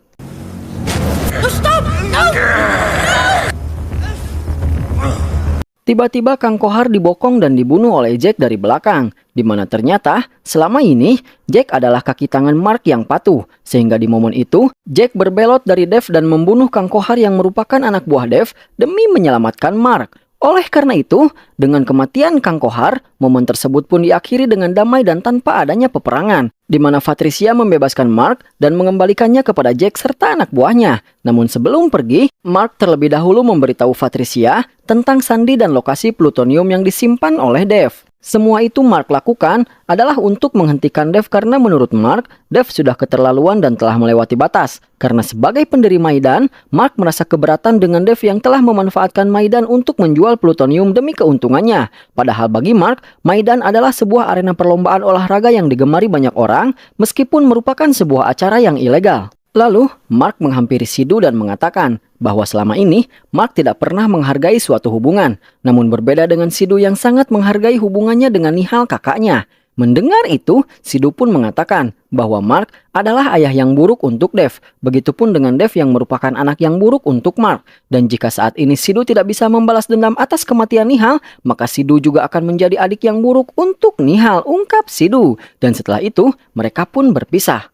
Tiba-tiba Kang Kohar dibokong dan dibunuh oleh Jack dari belakang, di mana ternyata selama ini Jack adalah kaki tangan Mark yang patuh, sehingga di momen itu Jack berbelot dari Dave dan membunuh Kang Kohar yang merupakan anak buah Dave demi menyelamatkan Mark. Oleh karena itu, dengan kematian Kang Kohar, momen tersebut pun diakhiri dengan damai dan tanpa adanya peperangan, di mana Patricia membebaskan Mark dan mengembalikannya kepada Jack serta anak buahnya. Namun sebelum pergi, Mark terlebih dahulu memberitahu Patricia tentang sandi dan lokasi plutonium yang disimpan oleh Dave. Semua itu Mark lakukan adalah untuk menghentikan Dave karena menurut Mark, Dave sudah keterlaluan dan telah melewati batas. Karena sebagai pendiri Maidan, Mark merasa keberatan dengan Dave yang telah memanfaatkan Maidan untuk menjual plutonium demi keuntungannya. Padahal bagi Mark, Maidan adalah sebuah arena perlombaan olahraga yang digemari banyak orang, meskipun merupakan sebuah acara yang ilegal. Lalu, Mark menghampiri Sidhu dan mengatakan bahwa selama ini Mark tidak pernah menghargai suatu hubungan. Namun berbeda dengan Sidhu yang sangat menghargai hubungannya dengan Nihal kakaknya. Mendengar itu, Sidhu pun mengatakan bahwa Mark adalah ayah yang buruk untuk Dave. Begitupun dengan Dave yang merupakan anak yang buruk untuk Mark. Dan jika saat ini Sidhu tidak bisa membalas dendam atas kematian Nihal, maka Sidhu juga akan menjadi adik yang buruk untuk Nihal, ungkap Sidhu. Dan setelah itu, mereka pun berpisah.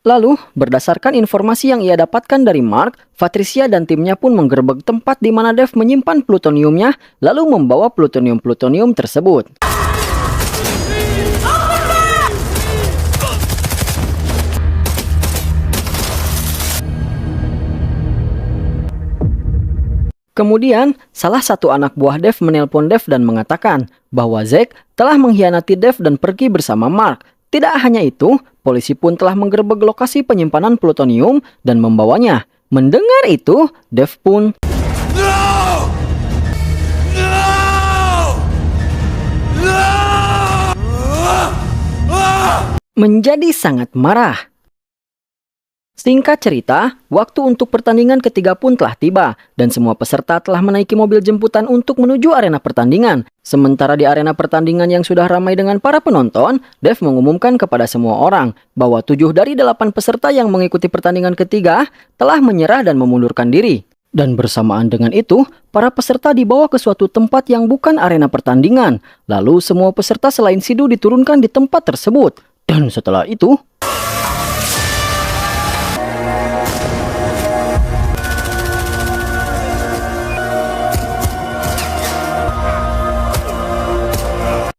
Lalu, berdasarkan informasi yang ia dapatkan dari Mark, Patricia dan timnya pun menggerebek tempat di mana Dave menyimpan plutoniumnya, lalu membawa plutonium tersebut. Kemudian, salah satu anak buah Dave menelpon Dave dan mengatakan bahwa Zack telah mengkhianati Dave dan pergi bersama Mark. Tidak hanya itu, polisi pun telah menggerebek lokasi penyimpanan plutonium dan membawanya. Mendengar itu, Dev pun menjadi sangat marah. Singkat cerita, waktu untuk pertandingan ketiga pun telah tiba dan semua peserta telah menaiki mobil jemputan untuk menuju arena pertandingan. Sementara di arena pertandingan yang sudah ramai dengan para penonton, Dev mengumumkan kepada semua orang bahwa 7 dari 8 peserta yang mengikuti pertandingan ketiga telah menyerah dan memundurkan diri. Dan bersamaan dengan itu, para peserta dibawa ke suatu tempat yang bukan arena pertandingan. Lalu semua peserta selain Sidhu diturunkan di tempat tersebut. Dan setelah itu,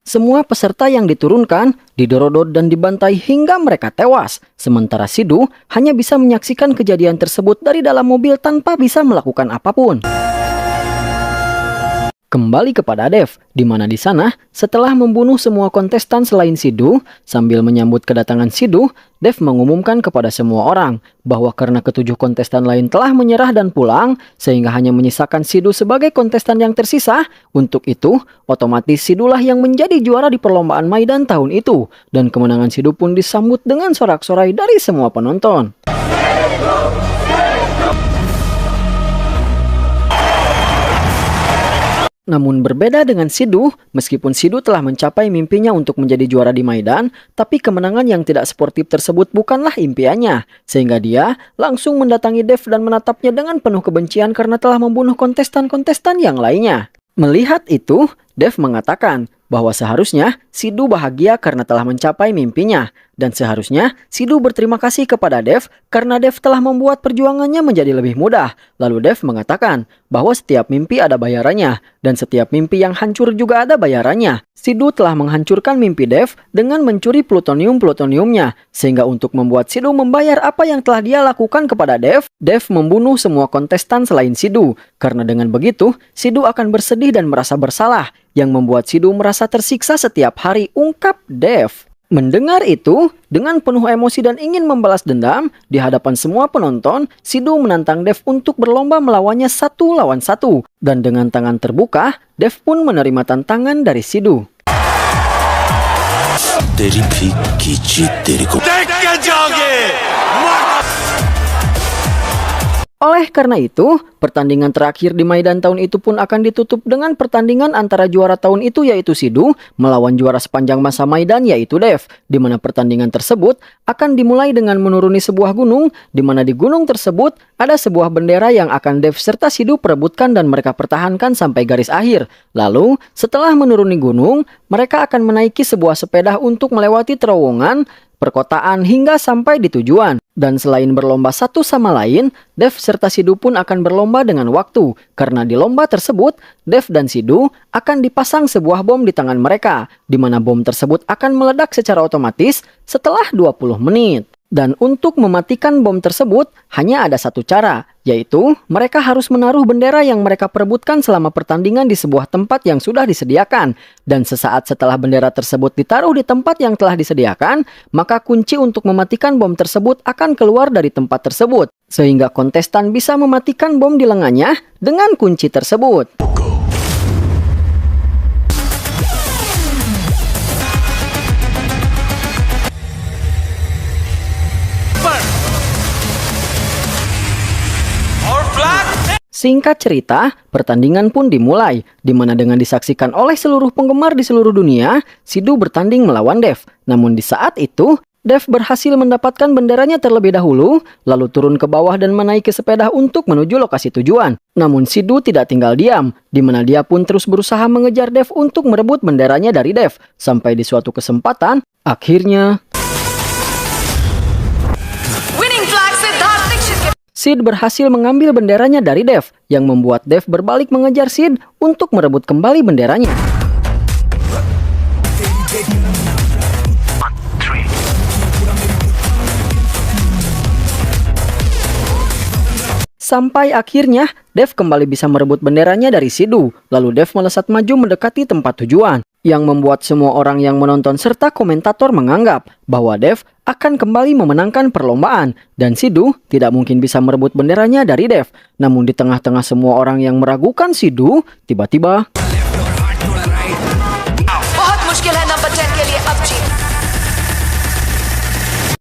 semua peserta yang diturunkan didorodot dan dibantai hingga mereka tewas. Sementara Sidhu hanya bisa menyaksikan kejadian tersebut dari dalam mobil tanpa bisa melakukan apapun. Kembali kepada Dev, di mana di sana setelah membunuh semua kontestan selain Sidhu, sambil menyambut kedatangan Sidhu, Dev mengumumkan kepada semua orang bahwa karena ketujuh kontestan lain telah menyerah dan pulang, sehingga hanya menyisakan Sidhu sebagai kontestan yang tersisa. Untuk itu, otomatis Sidhulah yang menjadi juara di perlombaan Maidan tahun itu, dan kemenangan Sidhu pun disambut dengan sorak-sorai dari semua penonton. Namun berbeda dengan Sidhu, meskipun Sidhu telah mencapai mimpinya untuk menjadi juara di Maidan, tapi kemenangan yang tidak sportif tersebut bukanlah impiannya, sehingga dia langsung mendatangi Dev dan menatapnya dengan penuh kebencian karena telah membunuh kontestan-kontestan yang lainnya. Melihat itu, Dev mengatakan bahwa seharusnya Sidhu bahagia karena telah mencapai mimpinya, dan seharusnya Sidhu berterima kasih kepada Dev karena Dev telah membuat perjuangannya menjadi lebih mudah. Lalu Dev mengatakan bahwa setiap mimpi ada bayarannya, dan setiap mimpi yang hancur juga ada bayarannya. Sidhu telah menghancurkan mimpi Dev dengan mencuri plutonium-plutoniumnya, sehingga untuk membuat Sidhu membayar apa yang telah dia lakukan kepada Dev, Dev membunuh semua kontestan selain Sidhu. Karena dengan begitu, Sidhu akan bersedih dan merasa bersalah, yang membuat Sidhu merasa tersiksa setiap hari, ungkap Dev. Mendengar itu, dengan penuh emosi dan ingin membalas dendam, di hadapan semua penonton, Sidhu menantang Dev untuk berlomba melawannya 1 lawan 1. Dan dengan tangan terbuka, Dev pun menerima tantangan dari Sidhu. Oleh karena itu, pertandingan terakhir di Maidan tahun itu pun akan ditutup dengan pertandingan antara juara tahun itu yaitu Sidhu melawan juara sepanjang masa Maidan yaitu Dev, di mana pertandingan tersebut akan dimulai dengan menuruni sebuah gunung, di mana di gunung tersebut ada sebuah bendera yang akan Dev serta Sidhu perebutkan dan mereka pertahankan sampai garis akhir. Lalu, setelah menuruni gunung, mereka akan menaiki sebuah sepeda untuk melewati terowongan, perkotaan hingga sampai di tujuan. Dan selain berlomba satu sama lain, Dev serta Sidhu pun akan berlomba dengan waktu. Karena di lomba tersebut, Dev dan Sidhu akan dipasang sebuah bom di tangan mereka, di mana bom tersebut akan meledak secara otomatis setelah 20 menit. Dan untuk mematikan bom tersebut, hanya ada satu cara, yaitu mereka harus menaruh bendera yang mereka perebutkan selama pertandingan di sebuah tempat yang sudah disediakan. Dan sesaat setelah bendera tersebut ditaruh di tempat yang telah disediakan, maka kunci untuk mematikan bom tersebut akan keluar dari tempat tersebut, sehingga kontestan bisa mematikan bom di lengannya dengan kunci tersebut. Singkat cerita, pertandingan pun dimulai, di mana dengan disaksikan oleh seluruh penggemar di seluruh dunia, Sidhu bertanding melawan Dev. Namun di saat itu, Dev berhasil mendapatkan benderanya terlebih dahulu, lalu turun ke bawah dan menaiki sepeda untuk menuju lokasi tujuan. Namun Sidhu tidak tinggal diam, di mana dia pun terus berusaha mengejar Dev untuk merebut benderanya dari Dev. Sampai di suatu kesempatan, akhirnya Sid berhasil mengambil benderanya dari Dev, yang membuat Dev berbalik mengejar Sid untuk merebut kembali benderanya. Sampai akhirnya, Dev kembali bisa merebut benderanya dari Sidhu. Lalu Dev melesat maju mendekati tempat tujuan. yang membuat semua orang yang menonton serta komentator menganggap bahwa Dev akan kembali memenangkan perlombaan dan Sidhu tidak mungkin bisa merebut benderanya dari Dev. Namun di tengah-tengah semua orang yang meragukan Sidhu, tiba-tiba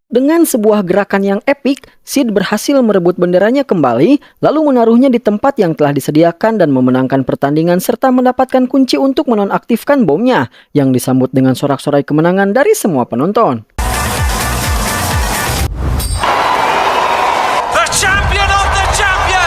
dengan sebuah gerakan yang epik, Sid berhasil merebut benderanya kembali, lalu menaruhnya di tempat yang telah disediakan dan memenangkan pertandingan serta mendapatkan kunci untuk menonaktifkan bomnya, yang disambut dengan sorak-sorai kemenangan dari semua penonton. The champion of the champion!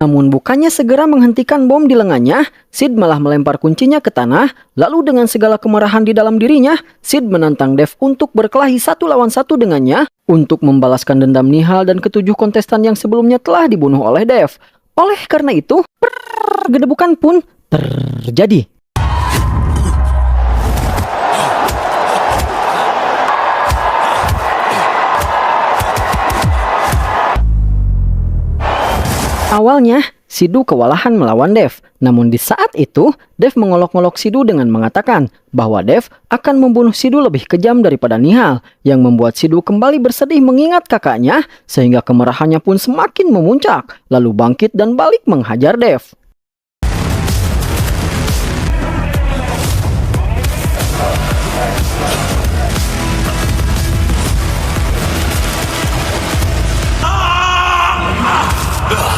Namun bukannya segera menghentikan bom di lengannya, Sid malah melempar kuncinya ke tanah. Lalu dengan segala kemarahan di dalam dirinya, Sid menantang Dev untuk berkelahi 1 lawan 1 dengannya untuk membalaskan dendam Nihal dan ketujuh kontestan yang sebelumnya telah dibunuh oleh Dev. Oleh karena itu, gedebukan pun terjadi. Awalnya, Sidhu kewalahan melawan Dev. Namun di saat itu, Dev mengolok-ngolok Sidhu dengan mengatakan bahwa Dev akan membunuh Sidhu lebih kejam daripada Nihal, yang membuat Sidhu kembali bersedih mengingat kakaknya, sehingga kemarahannya pun semakin memuncak, lalu bangkit dan balik menghajar Dev.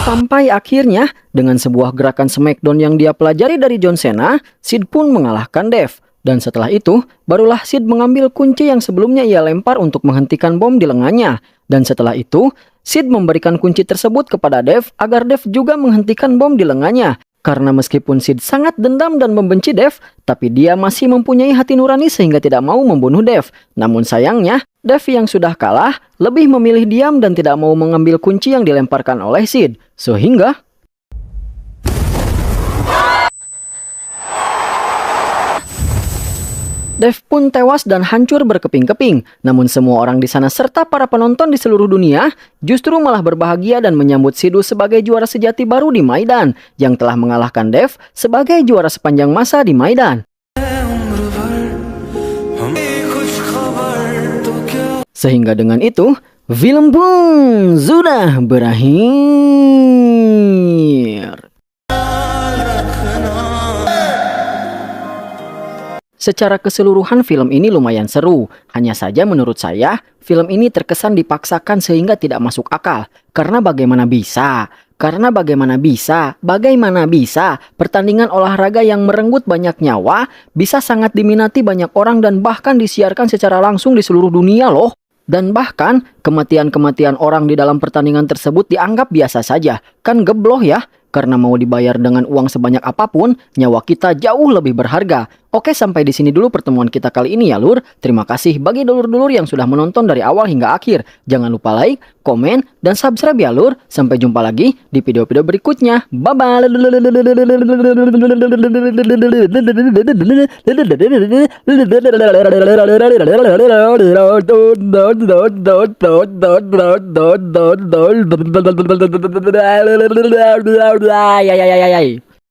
Sampai akhirnya, dengan sebuah gerakan Smackdown yang dia pelajari dari John Cena, Sid pun mengalahkan Dev. Dan setelah itu, barulah Sid mengambil kunci yang sebelumnya ia lempar untuk menghentikan bom di lengannya. Dan setelah itu, Sid memberikan kunci tersebut kepada Dev agar Dev juga menghentikan bom di lengannya. Karena meskipun Sid sangat dendam dan membenci Dev, tapi dia masih mempunyai hati nurani sehingga tidak mau membunuh Dev. Namun sayangnya, Dev yang sudah kalah lebih memilih diam dan tidak mau mengambil kunci yang dilemparkan oleh Sid. Sehingga Dev pun tewas dan hancur berkeping-keping. Namun semua orang di sana serta para penonton di seluruh dunia justru malah berbahagia dan menyambut Sidhu sebagai juara sejati baru di Maidan, yang telah mengalahkan Dev sebagai juara sepanjang masa di Maidan. Sehingga dengan itu, film pun sudah berakhir. Secara keseluruhan film ini lumayan seru. Hanya saja menurut saya, film ini terkesan dipaksakan sehingga tidak masuk akal. Karena bagaimana bisa pertandingan olahraga yang merenggut banyak nyawa bisa sangat diminati banyak orang dan bahkan disiarkan secara langsung di seluruh dunia loh. Dan bahkan kematian-kematian orang di dalam pertandingan tersebut dianggap biasa saja. Kan gebloh ya? Karena mau dibayar dengan uang sebanyak apapun, nyawa kita jauh lebih berharga. Oke, sampai di sini dulu pertemuan kita kali ini ya lur. Terima kasih bagi dulur-dulur yang sudah menonton dari awal hingga akhir. Jangan lupa like, komen, dan subscribe ya lur. Sampai jumpa lagi di video-video berikutnya. Bye-bye.